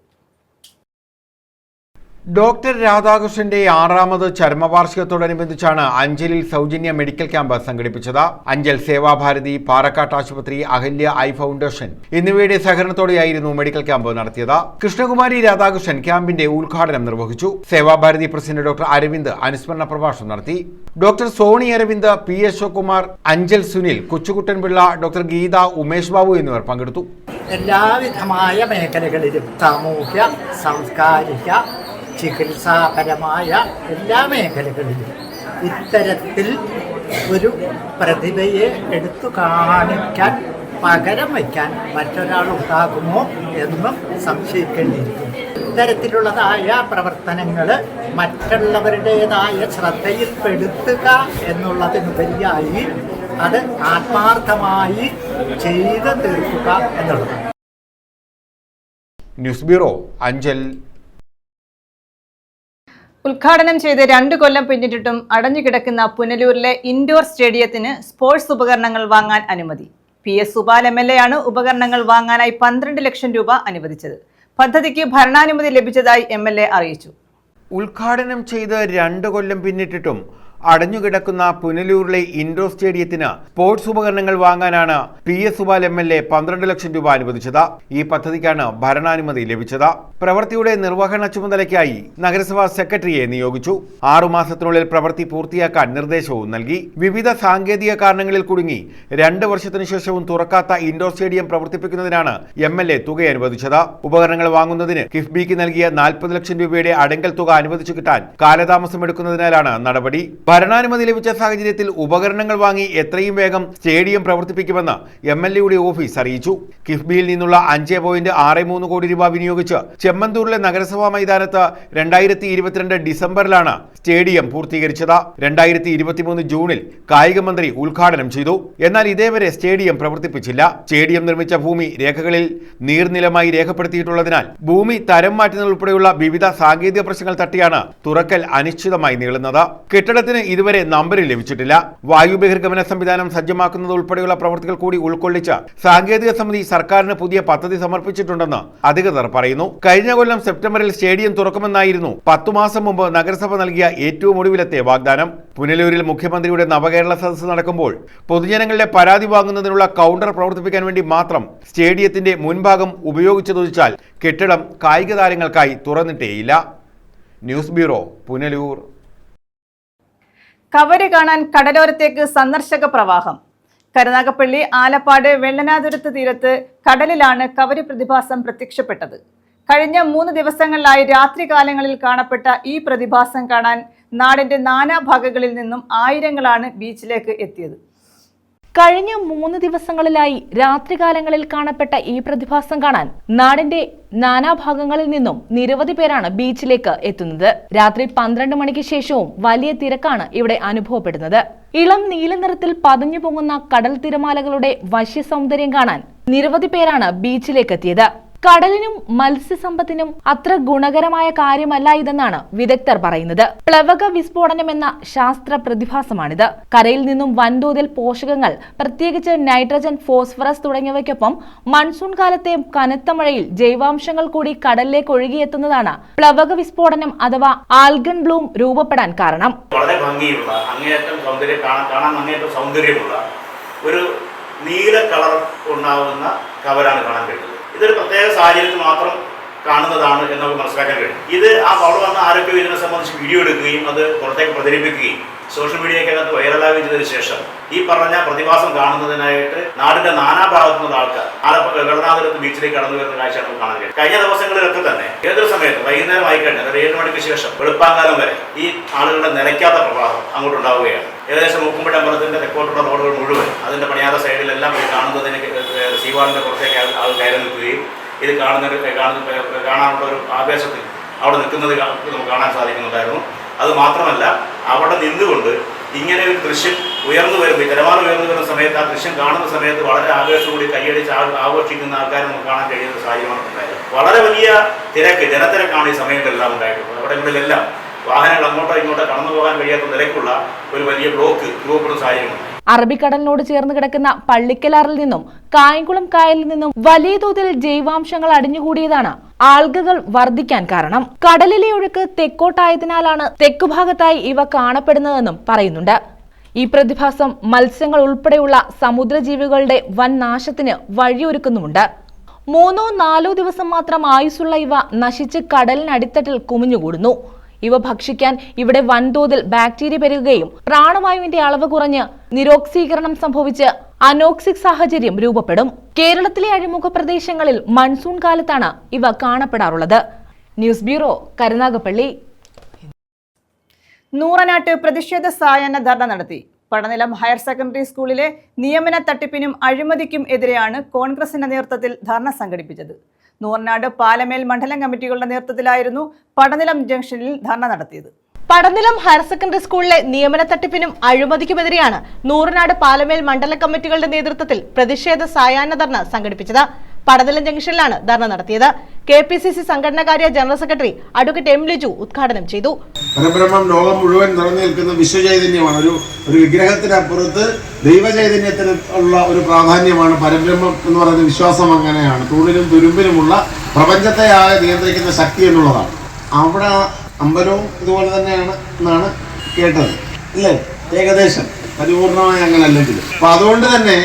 ഡോക്ടർ രാധാകൃഷ്ണന്റെ 6ാമത് ചരമവാർഷികത്തോടനുബന്ധിച്ചാണ് അഞ്ചലിൽ സൗജന്യ മെഡിക്കൽ ക്യാമ്പ് സംഘടിപ്പിച്ചത്. അഞ്ചൽ സേവാഭാരതി, പാറക്കാട് ആശുപത്രി, അഹല്യ ഐ ഫൗണ്ടേഷൻ എന്നിവയുടെ സഹകരണത്തോടെയായിരുന്നു മെഡിക്കൽ ക്യാമ്പ് നടത്തിയത്. കൃഷ്ണകുമാരി രാധാകൃഷ്ണൻ ക്യാമ്പിന്റെ ഉദ്ഘാടനം നിർവഹിച്ചു. സേവാഭാരതി പ്രസിഡന്റ് ഡോക്ടർ അരവിന്ദ് അനുസ്മരണ പ്രഭാഷണം നടത്തി. Doctor Sony Aravind, P Ashokumar, Anchal Sunil, Kochukuttanpillai, doctor Geetha, Umesh Babu എന്നിവർ പങ്കെടുത്തു. എല്ലാവിധമായ മേഖലകളിലും സാമൂഹ്യ, സാംസ്കാരിക, ചികിത്സാപരമായ എല്ലാ മേഖലകളിലും ഇത്തരത്തിൽ ഒരു പ്രതിഭയെ എടുത്തു കാണിക്കാൻ, പകരം വയ്ക്കാൻ മറ്റൊരാൾ ഉണ്ടാകുമോ എന്നും സംശയിക്കേണ്ടിയിരിക്കുന്നു. ഇത്തരത്തിലുള്ളതായ പ്രവർത്തനങ്ങൾ മറ്റുള്ളവരുടേതായ ശ്രദ്ധയിൽപ്പെടുത്തുക എന്നുള്ളതിനുപരിയായി അത് ആത്മാർത്ഥമായി ചെയ്തു തീർക്കുക എന്നുള്ളതാണ്. News bureau, Anchal. ഉദ്ഘാടനം ചെയ്ത് 2 കൊല്ലം പിന്നിട്ടിട്ടും അടഞ്ഞുകിടക്കുന്ന പുനലൂരിലെ ഇൻഡോർ സ്റ്റേഡിയത്തിന് സ്പോർട്സ് ഉപകരണങ്ങൾ വാങ്ങാൻ അനുമതി. PS സുബാൽ MLA ആണ് ഉപകരണങ്ങൾ വാങ്ങാനായി 12 ലക്ഷം രൂപ അനുവദിച്ചത്. പദ്ധതിക്ക് ഭരണാനുമതി ലഭിച്ചതായി MLA അറിയിച്ചു. ഉദ്ഘാടനം ചെയ്ത് 2 കൊല്ലം പിന്നിട്ടിട്ടും അടഞ്ഞുകിടക്കുന്ന പുനലൂരിലെ ഇൻഡോർ സ്റ്റേഡിയത്തിന് സ്പോർട്സ് ഉപകരണങ്ങൾ വാങ്ങാനാണ് PS സുബാൽ MLA 12 ലക്ഷം രൂപ അനുവദിച്ചത്. ഈ പദ്ധതിക്കാണ് ഭരണാനുമതി ലഭിച്ചത്. പ്രവൃത്തിയുടെ നിർവഹണ ചുമതലയ്ക്കായി നഗരസഭാ സെക്രട്ടറിയെ നിയോഗിച്ചു. 6 മാസത്തിനുള്ളിൽ പ്രവൃത്തി പൂർത്തിയാക്കാൻ നിർദ്ദേശവും നൽകി. വിവിധ സാങ്കേതിക കാരണങ്ങളിൽ കുടുങ്ങി 2 വർഷത്തിനു ശേഷവും തുറക്കാത്ത ഇൻഡോർ സ്റ്റേഡിയം പ്രവർത്തിപ്പിക്കുന്നതിനാണ് MLA തുക അനുവദിച്ചത്. ഉപകരണങ്ങൾ വാങ്ങുന്നതിന് കിഫ്ബിക്ക് നൽകിയ 40 ലക്ഷം രൂപയുടെ അടങ്കൽ തുക അനുവദിച്ചു കിട്ടാൻ കാലതാമസമെടുക്കുന്നതിനാലാണ് നടപടി. ഭരണാനുമതി ലഭിച്ച സാഹചര്യത്തിൽ ഉപകരണങ്ങൾ വാങ്ങി എത്രയും വേഗം സ്റ്റേഡിയം പ്രവർത്തിപ്പിക്കുമെന്ന് MLAയുടെ ഓഫീസ് അറിയിച്ചു. കിഫ്ബിയിൽ നിന്നുള്ള 5.63 കോടി രൂപ വിനിയോഗിച്ച് ചെമ്മന്തൂരിലെ നഗരസഭാ മൈതാനത്ത് 2022 ഡിസംബറിലാണ് സ്റ്റേഡിയം പൂർത്തീകരിച്ചത്. 2023 ജൂണിൽ കായിക മന്ത്രി ഉദ്ഘാടനം ചെയ്തു. എന്നാൽ ഇതേവരെ സ്റ്റേഡിയം പ്രവർത്തിപ്പിച്ചില്ല. സ്റ്റേഡിയം നിർമ്മിച്ച ഭൂമി രേഖകളിൽ നീർനിലമായി രേഖപ്പെടുത്തിയിട്ടുള്ളതിനാൽ ഭൂമി തരം മാറ്റുന്നതുൾപ്പെടെയുള്ള വിവിധ സാങ്കേതിക പ്രശ്നങ്ങൾ തട്ടിയാണ് തുറക്കൽ അനിശ്ചിതമായി നീളുന്നത്. കെട്ടിടത്തിന് ഇതുവരെ നമ്പറിൽ ലഭിച്ചിട്ടില്ല. വായു ബഹിർഗമന സംവിധാനം സജ്ജമാക്കുന്നത് ഉൾപ്പെടെയുള്ള പ്രവൃത്തികൾ കൂടി ഉൾക്കൊള്ളിച്ച് സാങ്കേതിക സമിതി സർക്കാരിന് പുതിയ പദ്ധതി സമർപ്പിച്ചിട്ടുണ്ടെന്ന് അധികൃതർ പറയുന്നു. കഴിഞ്ഞ കൊല്ലം സെപ്റ്റംബറിൽ സ്റ്റേഡിയം തുറക്കുമെന്നായിരുന്നു 10 മാസം മുമ്പ് നഗരസഭ നൽകിയ ഏറ്റവും ഒടുവിലത്തെ വാഗ്ദാനം. പുനലൂരിൽ മുഖ്യമന്ത്രിയുടെ നവകേരള സദസ്സ് നടക്കുമ്പോൾ പൊതുജനങ്ങളുടെ പരാതി വാങ്ങുന്നതിനുള്ള കൗണ്ടർ പ്രവർത്തിപ്പിക്കാൻ വേണ്ടി മാത്രം സ്റ്റേഡിയത്തിന്റെ മുൻഭാഗം ഉപയോഗിച്ചതൊഴിച്ചാൽ കെട്ടിടം കായിക താരങ്ങൾക്കായി തുറന്നിട്ടേയില്ല. News bureau, Punalur. കവര് കാണാൻ കടലോരത്തേക്ക് സന്ദർശക പ്രവാഹം. കരുനാഗപ്പള്ളി, ആലപ്പാട്, വെള്ളനാതുരത്ത് തീരത്ത് കടലിലാണ് കവര് പ്രതിഭാസം പ്രത്യക്ഷപ്പെട്ടത്. കഴിഞ്ഞ 3 ദിവസങ്ങളിലായി രാത്രികാലങ്ങളിൽ കാണപ്പെട്ട ഈ പ്രതിഭാസം കാണാൻ നാടിന്റെ നാനാഭാഗങ്ങളിൽ നിന്നും ആയിരങ്ങളാണ് ബീച്ചിലേക്ക് എത്തിയത്. കഴിഞ്ഞ 3 ദിവസങ്ങളിലായി രാത്രികാലങ്ങളിൽ കാണപ്പെട്ട ഈ പ്രതിഭാസം കാണാൻ നാടിന്റെ നാനാഭാഗങ്ങളിൽ നിന്നും നിരവധി പേരാണ് ബീച്ചിലേക്ക് എത്തുന്നത്. രാത്രി 12 മണിക്ക് ശേഷവും വലിയ തിരക്കാണ് ഇവിടെ അനുഭവപ്പെടുന്നത്. ഇളം നീല നിറത്തിൽ പതിഞ്ഞു പൊങ്ങുന്ന കടൽ തിരമാലകളുടെ വശ്യ സൗന്ദര്യം കാണാൻ നിരവധി പേരാണ് ബീച്ചിലേക്ക് എത്തിയത്. കടലിനും മത്സ്യസമ്പത്തിനും അത്ര ഗുണകരമായ കാര്യമല്ല ഇതെന്നാണ് വിദഗ്ധർ പറയുന്നത്. പ്ലവക വിസ്ഫോടനം എന്ന ശാസ്ത്ര പ്രതിഭാസമാണിത്. കരയിൽ നിന്നും വൻതോതിൽ പോഷകങ്ങൾ, പ്രത്യേകിച്ച് നൈട്രജൻ, ഫോസ്ഫറസ് തുടങ്ങിയവയ്ക്കൊപ്പം മൺസൂൺ കാലത്തെ കനത്ത മഴയിൽ ജൈവാംശങ്ങൾ കൂടി കടലിലേക്ക് ഒഴുകിയെത്തുന്നതാണ് പ്ലവക വിസ്ഫോടനം അഥവാ ആൽഗൺ ബ്ലൂം രൂപപ്പെടാൻ കാരണം. വളരെ ഭംഗിയുള്ള, അങ്ങേയറ്റം കാണാൻ അങ്ങേയറ്റം സൗന്ദര്യമുള്ള ഒരു നീല കളർ ഉണ്ടാവുന്ന കവരാണ് കാണാൻ കഴിയുന്നത്. ഇതൊരു പ്രത്യേക സാഹചര്യത്തിൽ മാത്രം കാണുന്നതാണ് എന്ന് നമുക്ക് മനസ്സിലാക്കാൻ കഴിയും. ഇത് അവിടെ വന്ന ആരോഗ്യ ഇതിനെ സംബന്ധിച്ച് വീഡിയോ എടുക്കുകയും അത് പുറത്തേക്ക് പ്രചരിപ്പിക്കുകയും സോഷ്യൽ മീഡിയക്കകത്ത് വൈറലാവുകയും ചെയ്തതിനു ശേഷം ഈ പറഞ്ഞ പ്രതിഭാസം കാണുന്നതിനായിട്ട് നാടിന്റെ നാനാഭാഗത്തു നിന്നുള്ള ആൾക്കാർ വെള്ളനാതുരത്ത് ബീച്ചിലേക്ക് കടന്നു വരുന്ന കാഴ്ചയാണ് നമുക്ക് കാണാൻ കഴിയും. കഴിഞ്ഞ ദിവസങ്ങളിലൊക്കെ തന്നെ ഏതൊരു സമയത്ത് വൈകുന്നേരം ആയിക്കഴിഞ്ഞാൽ 7 മണിക്ക് ശേഷം വെളുപ്പാങ്കാലം വരെ ഈ ആളുകളുടെ നിലയ്ക്കാത്ത പ്രവാഹം അങ്ങോട്ടുണ്ടാവുകയാണ്. ഏകദേശം മുക്കുമ്പടി അമ്പലത്തിന്റെ തെക്കോട്ടുള്ള റോഡുകൾ മുഴുവൻ അതിന്റെ പണിയാത്ത സൈഡിലെല്ലാം പോയി കാണുന്നതിന് സീവാറിന്റെ പുറത്തേക്ക് ആൾ കയറി നിൽക്കുകയും ഇത് കാണാനുള്ള ഒരു ആവേശത്തിൽ അവിടെ നിൽക്കുന്നത് നമുക്ക് കാണാൻ സാധിക്കുന്നുണ്ടായിരുന്നു. അത് മാത്രമല്ല, അവിടെ നിന്നുകൊണ്ട് ഇങ്ങനെ ഒരു ദൃശ്യം ഉയർന്നു വരുമ്പോൾ, തിരമാല ഉയർന്നു വരുന്ന സമയത്ത് ആ ദൃശ്യം കാണുന്ന സമയത്ത് വളരെ ആവേശത്തോടെ കൈയടിച്ച് ആഘോഷിക്കുന്ന ആൾക്കാരെ നമുക്ക് കാണാൻ കഴിയുന്ന സാഹചര്യമാണ് ഉണ്ടായത്. വളരെ വലിയ ജനത്തിരക്കാണ് ഈ സമയത്തെല്ലാം ഉണ്ടായിട്ടുള്ളത്. അവിടങ്ങളിലെല്ലാം വാഹനങ്ങൾ അങ്ങോട്ടോ ഇങ്ങോട്ടോ കടന്നു പോകാൻ കഴിയാത്ത നിലയ്ക്കുള്ള ഒരു വലിയ ബ്ലോക്ക് രൂപപ്പെടുന്ന സാഹചര്യമുണ്ട്. അറബിക്കടലിനോട് ചേർന്ന് കിടക്കുന്ന പള്ളിക്കലാറിൽ നിന്നും കായംകുളം കായലിൽ നിന്നും വലിയ തോതിൽ ജൈവാംശങ്ങൾ അടിഞ്ഞുകൂടിയതാണ് ആൽഗകൾ വർദ്ധിക്കാൻ കാരണം. കടലിലെ ഒഴുക്ക് തെക്കോട്ടായതിനാലാണ് തെക്കുഭാഗത്തായി ഇവ കാണപ്പെടുന്നതെന്നും പറയുന്നുണ്ട്. ഈ പ്രതിഭാസം മത്സ്യങ്ങൾ ഉൾപ്പെടെയുള്ള സമുദ്രജീവികളുടെ വൻ നാശത്തിന് വഴിയൊരുക്കുന്നുമുണ്ട്. 3-4 ദിവസം മാത്രം ആയുസ്സുള്ള ഇവ നശിച്ച് കടലിനടിത്തട്ടിൽ കുമിഞ്ഞുകൂടുന്നു. ഇവ ഭക്ഷിക്കാൻ ഇവിടെ വൻതോതിൽ ബാക്ടീരിയ പെരുകുകയും പ്രാണവായുവിന്റെ അളവ് കുറഞ്ഞ് നിരോക്സീകരണം സംഭവിച്ച് അനോക്സിക് സാഹചര്യം രൂപപ്പെടും. കേരളത്തിലെ അഴിമുഖ പ്രദേശങ്ങളിൽ മൺസൂൺ കാലത്താണ് ഇവ കാണപ്പെടാറുള്ളത്. News bureau, Karunagappally. നൂറനാട്ട് പ്രതിഷേധ സായാഹ്ന ധർണ നടത്തി. പടനിലം ഹയർ സെക്കൻഡറി സ്കൂളിലെ നിയമന തട്ടിപ്പിനും അഴിമതിക്കും എതിരെയാണ് കോൺഗ്രസിന്റെ നേതൃത്വത്തിൽ ധർണ സംഘടിപ്പിച്ചത്. നൂറനാട് പാലമേൽ മണ്ഡലം കമ്മിറ്റികളുടെ നേതൃത്വത്തിലായിരുന്നു പടനിലം ജംഗ്ഷനിൽ ധർണ നടത്തിയത്. പടനിലം ഹയർ സെക്കൻഡറി സ്കൂളിലെ നിയമന തട്ടിപ്പിനും അഴിമതിക്കുമെതിരെയാണ് നൂറനാട് പാലമേൽ മണ്ഡല കമ്മിറ്റികളുടെ നേതൃത്വത്തിൽ പ്രതിഷേധ സായാഹ്ന ധർണ സംഘടിപ്പിച്ചത്. പടനിലം ജംഗ്ഷനിലാണ് ധർണ നടത്തിയത്. KPCC സംഘടനാകാര്യ general secretary advocate M. Liju ഉദ്ഘാടനം ചെയ്തു. പരബ്രഹ്മം ലോകം മുഴുവൻ നിറഞ്ഞു നിൽക്കുന്ന വിശ്വചൈതന്യമാണ്. ഒരു വിഗ്രഹത്തിനപ്പുറത്ത് ദൈവചൈതന്യത്തിന് ഉള്ള ഒരു പ്രാധാന്യമാണ് പരബ്രഹ്മം എന്ന് പറയുന്ന വിശ്വാസം. അങ്ങനെയാണ് തൂണിലും തുരുമ്പിലുമുള്ള പ്രപഞ്ചത്തെ ആകെ നിയന്ത്രിക്കുന്ന ശക്തി എന്നുള്ളതാണ്. അവിടെ അമ്പലവും ഇതുപോലെ തന്നെയാണ് എന്നാണ് കേട്ടത്, ഇല്ലേ? ഏകദേശം പരിപൂർണമായി അങ്ങനെ അല്ലെങ്കിലും. അപ്പൊ അതുകൊണ്ട് തന്നെ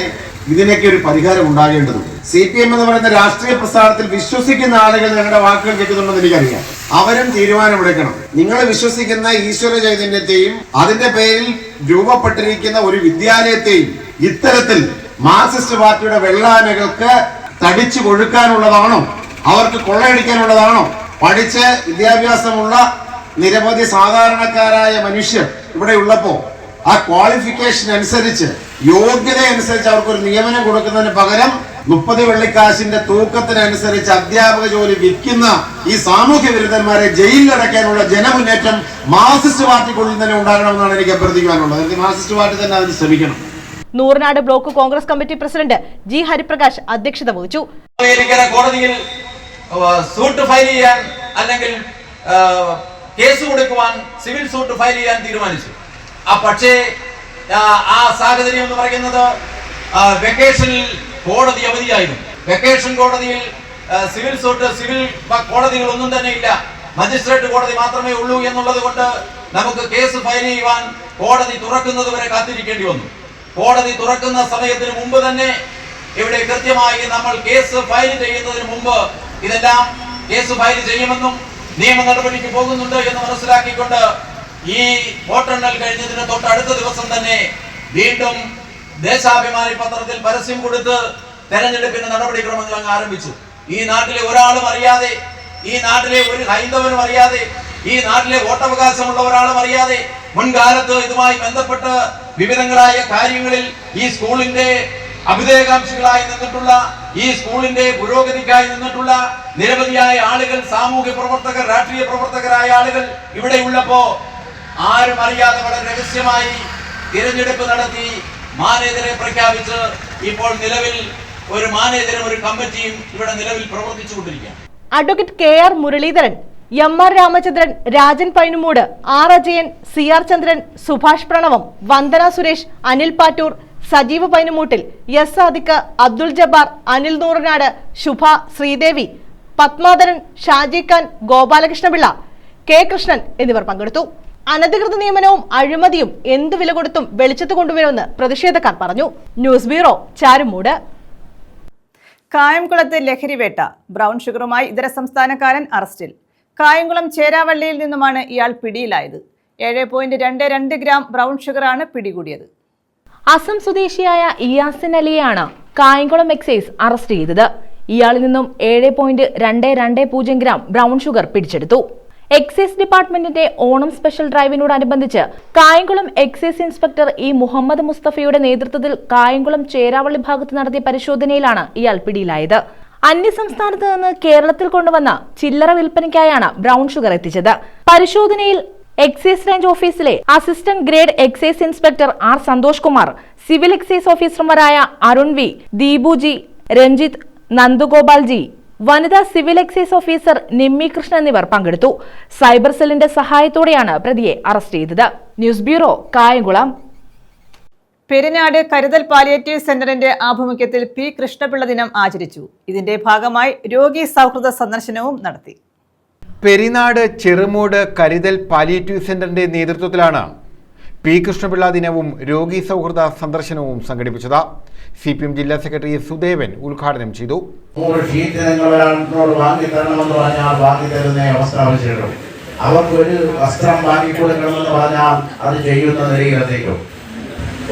ഇതിനൊക്കെ ഒരു പരിഹാരം ഉണ്ടാകേണ്ടതുണ്ട്. CPM എന്ന് പറയുന്ന രാഷ്ട്രീയ പ്രസ്ഥാനത്തിൽ വിശ്വസിക്കുന്ന ആളുകൾ ഞങ്ങളുടെ വാക്കുകൾ കേൾക്കുന്നുണ്ടെന്ന് എനിക്കറിയാം. അവരും തീരുമാനമെടുക്കണം. നിങ്ങൾ വിശ്വസിക്കുന്ന ഈശ്വര ചൈതന്യത്തെയും അതിന്റെ പേരിൽ രൂപപ്പെട്ടിരിക്കുന്ന ഒരു വിദ്യാലയത്തെയും ഇത്തരത്തിൽ മാർക്സിസ്റ്റ് പാർട്ടിയുടെ വെള്ളാനകൾക്ക് തടിച്ചു കൊഴുക്കാനുള്ളതാണോ? അവർക്ക് കൊള്ളയടിക്കാനുള്ളതാണോ? പഠിച്ച് വിദ്യാഭ്യാസമുള്ള നിരവധി സാധാരണക്കാരായ മനുഷ്യർ ഇവിടെ ഉള്ളപ്പോ ആ ക്വാളിഫിക്കേഷൻ അനുസരിച്ച്, യോഗ്യത അനുസരിച്ച് അവർക്കൊരു നിയമനം കൊടുക്കുന്നതിന് പകരം 30 വെള്ളിക്കാശിന്റെ തൂക്കത്തിനനുസരിച്ച് അധ്യാപക ജോലി വിൽക്കുന്ന ഈ സാമൂഹ്യ വിരുദ്ധന്മാരെ ജയിലിലടയ്ക്കാനുള്ള ജനമുന്നേറ്റം മാർക്സിസ്റ്റ് പാർട്ടിക്കുള്ളിൽ തന്നെ ഉണ്ടാകണമെന്നാണ് എനിക്ക് അഭ്യർത്ഥിക്കാനുള്ളത്. മാർക്സിസ്റ്റ് പാർട്ടി തന്നെ അതിന് ശ്രമിക്കണം. Nooranad block Congress committee president G. Hariprakash അധ്യക്ഷത വഹിച്ചു. കോടതിയിൽ സൂട്ട് ഫയൽ ചെയ്യാൻ അല്ലെങ്കിൽ കേസ് കൊടുക്കുവാൻ സിവിൽ സൂട്ട് ഫയൽ ചെയ്യാൻ തീരുമാനിച്ചു. പക്ഷേ ആ സാഹചര്യം എന്ന് പറയുന്നത് വെക്കേഷനിൽ കോടതി അവധിയായിരുന്നു. വെക്കേഷൻ കോടതിയിൽ സിവിൽ സൂട്ട്, സിവിൽ കോടതികളൊന്നും തന്നെ ഇല്ല, മജിസ്ട്രേറ്റ് കോടതി മാത്രമേ ഉള്ളൂ എന്നുള്ളത് കൊണ്ട് നമുക്ക് കേസ് ഫയൽ ചെയ്യുവാൻ കോടതി തുറക്കുന്നത് വരെ കാത്തിരിക്കേണ്ടി വന്നു. കോടതി തുറക്കുന്ന സമയത്തിന് മുമ്പ് തന്നെ ഇവിടെ കൃത്യമായി നമ്മൾ കേസ് ഫയൽ ചെയ്യുന്നതിന് മുമ്പ് ഇതെല്ലാം കേസ് ഫയൽ ചെയ്യുമെന്നും നിയമ നടപടിക്ക് പോകുന്നുണ്ട് എന്ന് മനസ്സിലാക്കിക്കൊണ്ട് ഈ വോട്ടെണ്ണൽ കഴിഞ്ഞതിന് തൊട്ടടുത്ത ദിവസം തന്നെ വീണ്ടും ദേശാഭിമാനി പത്രത്തിൽ പരസ്യം കൊടുത്ത് തെരഞ്ഞെടുപ്പിന്റെ നടപടിക്രമങ്ങൾ അങ്ങ് ആരംഭിച്ചു. ഈ നാട്ടിലെ ഒരാളും അറിയാതെ, ഈ നാട്ടിലെ ഒരു ഹൈന്ദവനും അറിയാതെ, ഈ നാട്ടിലെ വോട്ടവകാശമുള്ള ഒരാളും അറിയാതെ മുൻകാലത്ത് ഇതുമായി ബന്ധപ്പെട്ട് വിവിധങ്ങളായ കാര്യങ്ങളിൽ ഈ സ്കൂളിന്റെ അഭ്യുദയകാംക്ഷികളായി നിന്നിട്ടുള്ള, ഈ സ്കൂളിന്റെ പുരോഗതിക്കായി നിന്നിട്ടുള്ള നിരവധിയായ ആളുകൾ, സാമൂഹ്യ പ്രവർത്തകർ, രാഷ്ട്രീയ പ്രവർത്തകരായ ആളുകൾ ഇവിടെ ഉള്ളപ്പോ ആരും അറിയാതെ വളരെ രഹസ്യമായി തിരഞ്ഞെടുപ്പ് നടത്തി മാനേജരെ പ്രഖ്യാപിച്ച് ഇപ്പോൾ നിലവിൽ ഒരു മാനേജരും ഒരു കമ്മിറ്റിയും ഇവിടെ നിലവിൽ പ്രവർത്തിച്ചുകൊണ്ടിരിക്കുകയാണ്. Advocate KR Muraleedharan, MR Ramachandran, Rajan Painumoodu, R Ajayan, CR Chandran, Subhash Pranavam, Vandana Suresh, Anil Pattoor, Sajeev പൈനുമൂട്ടിൽ, S സാദിഖ്, അബ്ദുൾ ജബ്ബാർ, അനിൽ നൂറനാട്, ശുഭ, ശ്രീദേവി, പത്മാധരൻ, ഷാജി ഖാൻ, ഗോപാലകൃഷ്ണപിള്ള, K കൃഷ്ണൻ എന്നിവർ പങ്കെടുത്തു. അനധികൃത നിയമനവും അഴിമതിയും എന്ത് വില കൊടുത്തും വെളിച്ചത്ത് കൊണ്ടുവരുമെന്ന് പ്രതിഷേധക്കാർ പറഞ്ഞു. News bureau, Charummood. കായംകുളത്ത് ലഹരിവേട്ട. ബ്രൗൺ ഷുഗറുമായി ഇതര സംസ്ഥാനക്കാരൻ അറസ്റ്റിൽ. കായംകുളം ചേരാവള്ളിയിൽ നിന്നുമാണ് ഇയാൾ പിടിയിലായത്. 7.22 ഗ്രാം ബ്രൗൺ ഷുഗറാണ് പിടികൂടിയത്. അസം സ്വദേശിയായ ഇയാസിൻ അലിയെയാണ് കായംകുളം എക്സൈസ് അറസ്റ്റ് ചെയ്തത്. ഇയാളിൽ നിന്നും 7.220 ഗ്രാം ബ്രൗൺ ഷുഗർ പിടിച്ചെടുത്തു. എക്സൈസ് ഡിപ്പാർട്ട്മെന്റിന്റെ ഓണം സ്പെഷ്യൽ ഡ്രൈവിനോടനുബന്ധിച്ച് Kayamkulam excise inspector E. Muhammad മുസ്തഫയുടെ നേതൃത്വത്തിൽ കായംകുളം ചേരാവള്ളി ഭാഗത്ത് നടത്തിയ പരിശോധനയിലാണ് ഇയാൾ പിടിയിലായത്. അന്യസംസ്ഥാനത്ത് നിന്ന് കേരളത്തിൽ കൊണ്ടുവന്ന ചില്ലറ വിൽപ്പനയ്ക്കായാണ് ബ്രൗൺ ഷുഗർ എത്തിച്ചത്. പരിശോധനയിൽ എക്സൈസ് റേഞ്ച് ഓഫീസിലെ assistant grade excise inspector R. Santhosh Kumar, civil excise ഓഫീസർമാരായ Arun V, Deepu G, Ranjith, Nandugopal G, വനിതാ civil excise officer Nimmi Krishnan എന്നിവർ പങ്കെടുത്തു. സൈബർ സെല്ലിന്റെ സഹായത്തോടെയാണ് പ്രതിയെ അറസ്റ്റ് ചെയ്തത്. News bureau, Kayamkulam. പെരിനാട് കരുതൽ പാലിയേറ്റീവ് സെന്ററിന്റെ ആഭിമുഖ്യത്തിൽ പി കൃഷ്ണപിള്ള ദിനം ആചരിച്ചു. ഇതിന്റെ ഭാഗമായി രോഗി സൗഹൃദ സന്ദർശനവും നടത്തി. പെരിനാട് ചെറുമൂട് കരുതൽ പാലിയേറ്റീവ് സെന്ററിന്റെ നേതൃത്വത്തിലാണ് പി കൃഷ്ണപിള്ള ദിനവും രോഗി സൗഹൃദ സന്ദർശനവും സംഘടിപ്പിച്ചത്. CPM ജില്ലാ സെക്രട്ടറി സുദേവൻ ഉദ്ഘാടനം ചെയ്തു. അവർക്കൊരു വസ്ത്രം വാങ്ങിക്കൊടുക്കണമെന്ന് പറഞ്ഞാൽ അത് ചെയ്യുന്ന നിലയിലെത്തിക്കും.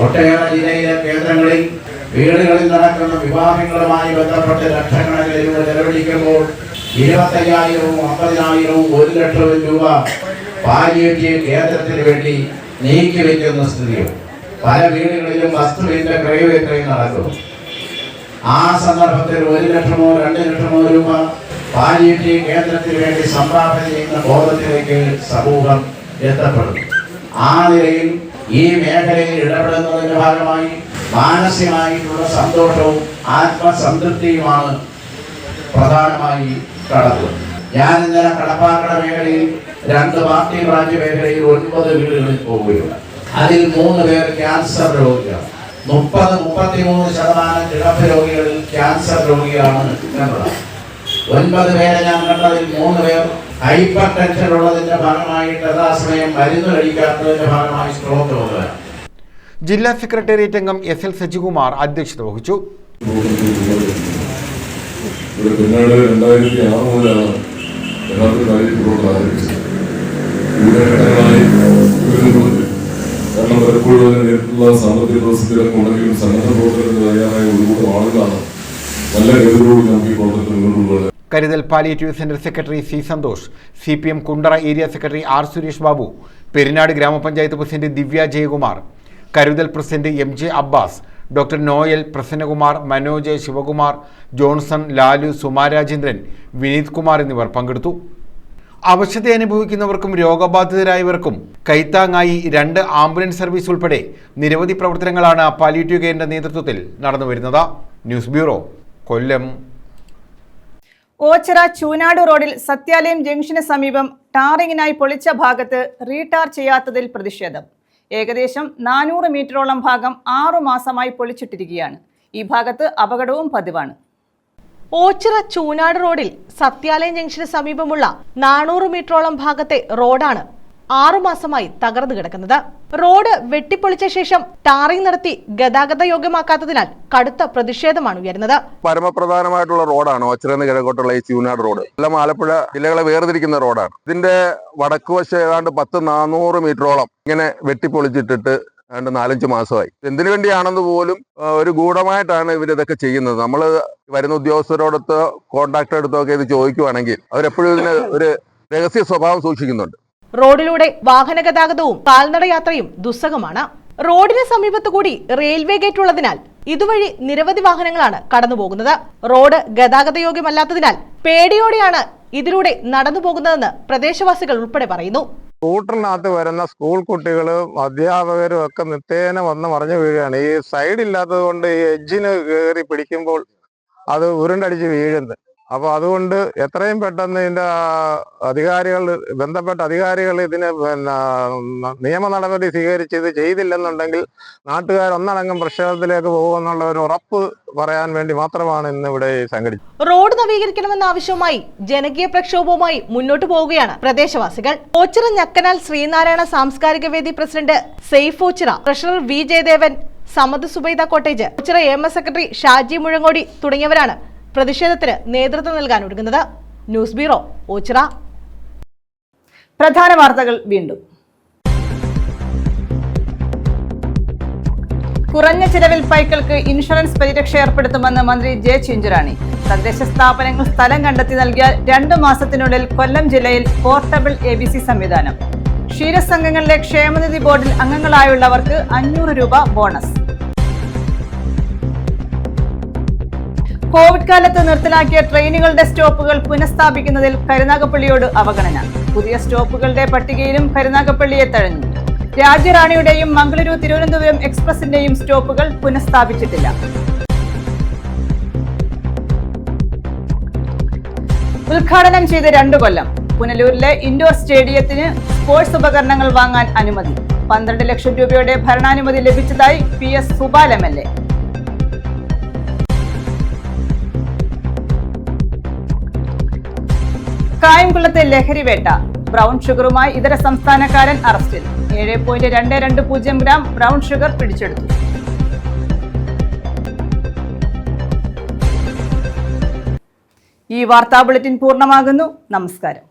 ഒട്ടേറെ ജില്ലയിലെ കേന്ദ്രങ്ങളിൽ വീടുകളിൽ നടക്കുന്ന വിവാഹങ്ങളുമായി ബന്ധപ്പെട്ട് ലക്ഷക്കണക്കിന് രൂപ ചെലവഴിക്കുമ്പോൾ 25,000-വും 50,000-വും 1 ലക്ഷവും രൂപ പാലിയേറ്റീവ് കേന്ദ്രത്തിന് വേണ്ടി നീക്കിവെക്കുന്ന സ്ഥിതിയും പല വീടുകളിലും വസ്തുവിന്റെ ക്രയവിക്രയം നടക്കുന്നു. ആ സന്ദർഭത്തിൽ 1 ലക്ഷമോ 2 ലക്ഷമോ രൂപ പാലിയേറ്റീവ് കേന്ദ്രത്തിന് വേണ്ടി സംഭാവന ചെയ്യുന്ന ബോധത്തിലേക്ക് സമൂഹം എത്തപ്പെടുന്നു. ആ നിലയിൽ ഈ മേഖലയിൽ ഇടപെടുന്നതിന്റെ ഭാഗമായി മാനസികമായിട്ടുള്ള സന്തോഷവും ആത്മസംതൃപ്തിയുമാണ് പ്രധാനമായി കടക്കുന്നത്. ഞാൻ ഇന്നലെ കടപ്പാക്കട മേഖലയിൽ 2 പാർട്ടി ബ്രാഞ്ച് മേഖലയിൽ 9 വീടുകളിൽ പോവുകയുണ്ട്. അതിൽ 3 പേർ ക്യാൻസർ രോഗികളാണ്. 33% കിടപ്പ് രോഗികളിൽ ക്യാൻസർ രോഗികളാണ് എന്നുള്ളത്. 9 പേരെ ഞാൻ കണ്ടതിൽ 3 പേർ ഹൈപ്പർ ടെൻഷൻ ഉള്ളതിന്റെ ഭാഗമായിട്ട് യഥാസമയം മരുന്ന് കഴിക്കാത്തതിന്റെ ഭാഗമായി സ്ട്രോക്ക് വന്നതാണ്. ജില്ലാ സെക്രട്ടേറിയറ്റ് അംഗം SL സജികുമാർ അധ്യക്ഷത വഹിച്ചു. പിന്നീട് 2006 മുതലാണ് യഥാർത്ഥ കാര്യത്തിലൂടെ ആരംഭിച്ചത്. കാരണം പലപ്പോഴും അതിന് നേരിട്ടുള്ള സാമ്പത്തിക ദിവസത്തിലൊക്കെ ഉണ്ടെങ്കിലും സന്നദ്ധ പ്രവർത്തനത്തിന് തയ്യാറായ ഒരുപാട് ആളുകളാണ് നല്ല കരുതലോട് നമുക്ക് ഈ പ്രവർത്തനത്തിൽ മുന്നോട്ടുള്ളത്. Karuthal palliative centre secretary C Santhosh, CPM Kundara area secretary R Suresh Babu, Perinad ഗ്രാമപഞ്ചായത്ത് president Divya Jayakumar, Karuthal president MJ Abbas, doctor Noel, Prasannakumar, Manoj, Sivakumar, Johnson, Lalu, Sumarajendran, Vineeth Kumar എന്നിവർ പങ്കെടുത്തു. അവശത അനുഭവിക്കുന്നവർക്കും രോഗബാധിതരായവർക്കും കൈത്താങ്ങായി 2 ആംബുലൻസ് സർവീസ് ഉൾപ്പെടെ നിരവധി പ്രവർത്തനങ്ങളാണ് പാലിയേറ്റീവ് കെയറിന്റെ നേതൃത്വത്തിൽ നടന്നുവരുന്നത്. ന്യൂസ് ബ്യൂറോ, കൊല്ലം. ഓച്ചിറ ചൂനാട് റോഡിൽ സത്യാലയം ജംഗ്ഷന് സമീപം ടാറിങ്ങിനായി പൊളിച്ച ഭാഗത്ത് റീടാർ ചെയ്യാത്തതിൽ പ്രതിഷേധം. ഏകദേശം 400 മീറ്ററോളം ഭാഗം 6 മാസമായി പൊളിച്ചിട്ടിരിക്കുകയാണ്. ഈ ഭാഗത്ത് അപകടവും പതിവാണ്. ഓച്ചിറ ചൂനാട് റോഡിൽ സത്യാലയം ജംഗ്ഷന് സമീപമുള്ള 400 മീറ്ററോളം ഭാഗത്തെ റോഡാണ് 6 മാസമായി തകർന്നു കിടക്കുന്നത്. റോഡ് വെട്ടിപ്പൊളിച്ച ശേഷം ടാറിംഗ് നടത്തി ഗതാഗത യോഗ്യമാക്കാത്തതിനാൽ കടുത്ത പ്രതിഷേധമാണ് ഉയരുന്നത്. പരമപ്രധാനമായിട്ടുള്ള റോഡാണ് ഓച്ചിറന്ന് കിഴക്കോട്ടുള്ള ഈ ചൂനാട് റോഡ്. കൊല്ലം, ആലപ്പുഴ ജില്ലകളെ വേർതിരിക്കുന്ന റോഡാണ്. ഇതിന്റെ വടക്കുവശം ഏതാണ്ട് 400 മീറ്ററോളം ഇങ്ങനെ വെട്ടിപ്പൊളിച്ചിട്ടിട്ട് ഏതാണ്ട് 4-5 മാസമായി. എന്തിനു വേണ്ടിയാണെന്ന് പോലും ഒരു ഗൂഢമായിട്ടാണ് ഇവരിതൊക്കെ ചെയ്യുന്നത്. നമ്മൾ വരുന്ന ഉദ്യോഗസ്ഥരോടൊത്തോ കോൺട്രാക്ടർ അടുത്തോ ഒക്കെ ഇത് ചോദിക്കുവാണെങ്കിൽ അവരെപ്പോഴും ഇതിന് ഒരു രഹസ്യ സ്വഭാവം സൂക്ഷിക്കുന്നുണ്ട്. റോഡിലൂടെ വാഹന ഗതാഗതവും കാൽനട യാത്രയും ദുസ്സഹമാണ്. റോഡിന് സമീപത്തു കൂടി റെയിൽവേ ഗേറ്റ് ഉള്ളതിനാൽ ഇതുവഴി നിരവധി വാഹനങ്ങളാണ് കടന്നുപോകുന്നത്. റോഡ് ഗതാഗത യോഗ്യമല്ലാത്തതിനാൽ പേടിയോടെയാണ് ഇതിലൂടെ നടന്നു പോകുന്നതെന്ന് പ്രദേശവാസികൾ ഉൾപ്പെടെ പറയുന്നു. സ്കൂട്ടറിനകത്ത് വരുന്ന സ്കൂൾ കുട്ടികളും അധ്യാപകരും ഒക്കെ നിത്യേന വന്ന് മറിഞ്ഞു വീഴുകയാണ്. ഈ സൈഡ് ഇല്ലാത്തത് കൊണ്ട് ഈ എഡ്ജിന് കയറി പിടിക്കുമ്പോൾ അത് ഉരുണ്ടടിച്ച് വീഴുന്നത്. അപ്പോൾ അതുകൊണ്ട് എത്രയും പെട്ടെന്ന് ഇതിന്റെ ബന്ധപ്പെട്ട അധികാരികൾ ഇതിന് നിയമ നടപടി സ്വീകരിച്ച് ഇത് ചെയ്തില്ലെന്നുണ്ടെങ്കിൽ നാട്ടുകാർ ഒന്നടങ്കം പ്രക്ഷോഭത്തിലേക്ക് പോകുമെന്നുള്ള ഒരു ഉറപ്പ് പറയാൻ വേണ്ടി മാത്രമാണ് ഇന്ന് ഇവിടെ സംഘടിച്ചത്. റോഡ് നവീകരിക്കണമെന്ന ആവശ്യവുമായി ജനകീയ പ്രക്ഷോഭവുമായി മുന്നോട്ട് പോവുകയാണ് പ്രദേശവാസികൾ. ഓച്ചിറ ഞക്കനാൽ ശ്രീനാരായണ സാംസ്കാരിക വേദി president Saif Ochira, treasurer V Jayadevan, Samad Zubaida cottage, Ochira AMS secretary Shaji Muzhangodi തുടങ്ങിയവരാണ് പ്രതിഷേധത്തിന് നേതൃത്വം നൽകാൻ ഒരുങ്ങുന്നത്. News bureau, Ochira. പ്രധാന വാർത്തകൾ വീണ്ടും. കുറഞ്ഞ ചിലവിൽ പൈക്കൾക്ക് ഇൻഷുറൻസ് പരിരക്ഷ ഏർപ്പെടുത്തുമെന്ന് മന്ത്രി ജെ ചിഞ്ചുറാണി. തദ്ദേശ സ്ഥാപനങ്ങൾ സ്ഥലം കണ്ടെത്തി നൽകിയാൽ 2 മാസത്തിനുള്ളിൽ കൊല്ലം ജില്ലയിൽ പോർട്ടബിൾ ABC സംവിധാനം. ക്ഷീരസംഘങ്ങളിലെ ക്ഷേമനിധി ബോർഡിൽ അംഗങ്ങളായുള്ളവർക്ക് 500 രൂപ ബോണസ്. കോവിഡ് കാലത്ത് നിർത്തലാക്കിയ ട്രെയിനുകളുടെ സ്റ്റോപ്പുകൾ പുനഃസ്ഥാപിക്കുന്നതിൽ കരുനാഗപ്പള്ളിയോട് അവഗണന. പുതിയ സ്റ്റോപ്പുകളുടെ പട്ടികയിലും കരുനാഗപ്പള്ളിയെ തഴഞ്ഞു. രാജ്യറാണിയുടെയും മംഗളൂരു തിരുവനന്തപുരം എക്സ്പ്രസിന്റെയും സ്റ്റോപ്പുകൾ പുനഃസ്ഥാപിച്ചിട്ടില്ല. ഉദ്ഘാടനം ചെയ്ത് 2 കൊല്ലം. പുനലൂരിലെ ഇൻഡോർ സ്റ്റേഡിയത്തിന് സ്പോർട്സ് ഉപകരണങ്ങൾ വാങ്ങാൻ അനുമതി. 12 ലക്ഷം രൂപയുടെ ഭരണാനുമതി ലഭിച്ചതായി PS സുബാൽ MLA. കായംകുളത്തെ ലഹരിവേട്ട. ബ്രൗൺ ഷുഗറുമായി ഇതര സംസ്ഥാനക്കാരൻ അറസ്റ്റിൽ. 7.220 ഗ്രാം ബ്രൗൺ ഷുഗർ പിടിച്ചെടുത്തു. ഈ വാർത്താ ബുള്ളറ്റിൻ പൂർണ്ണമാകുന്നു. നമസ്കാരം.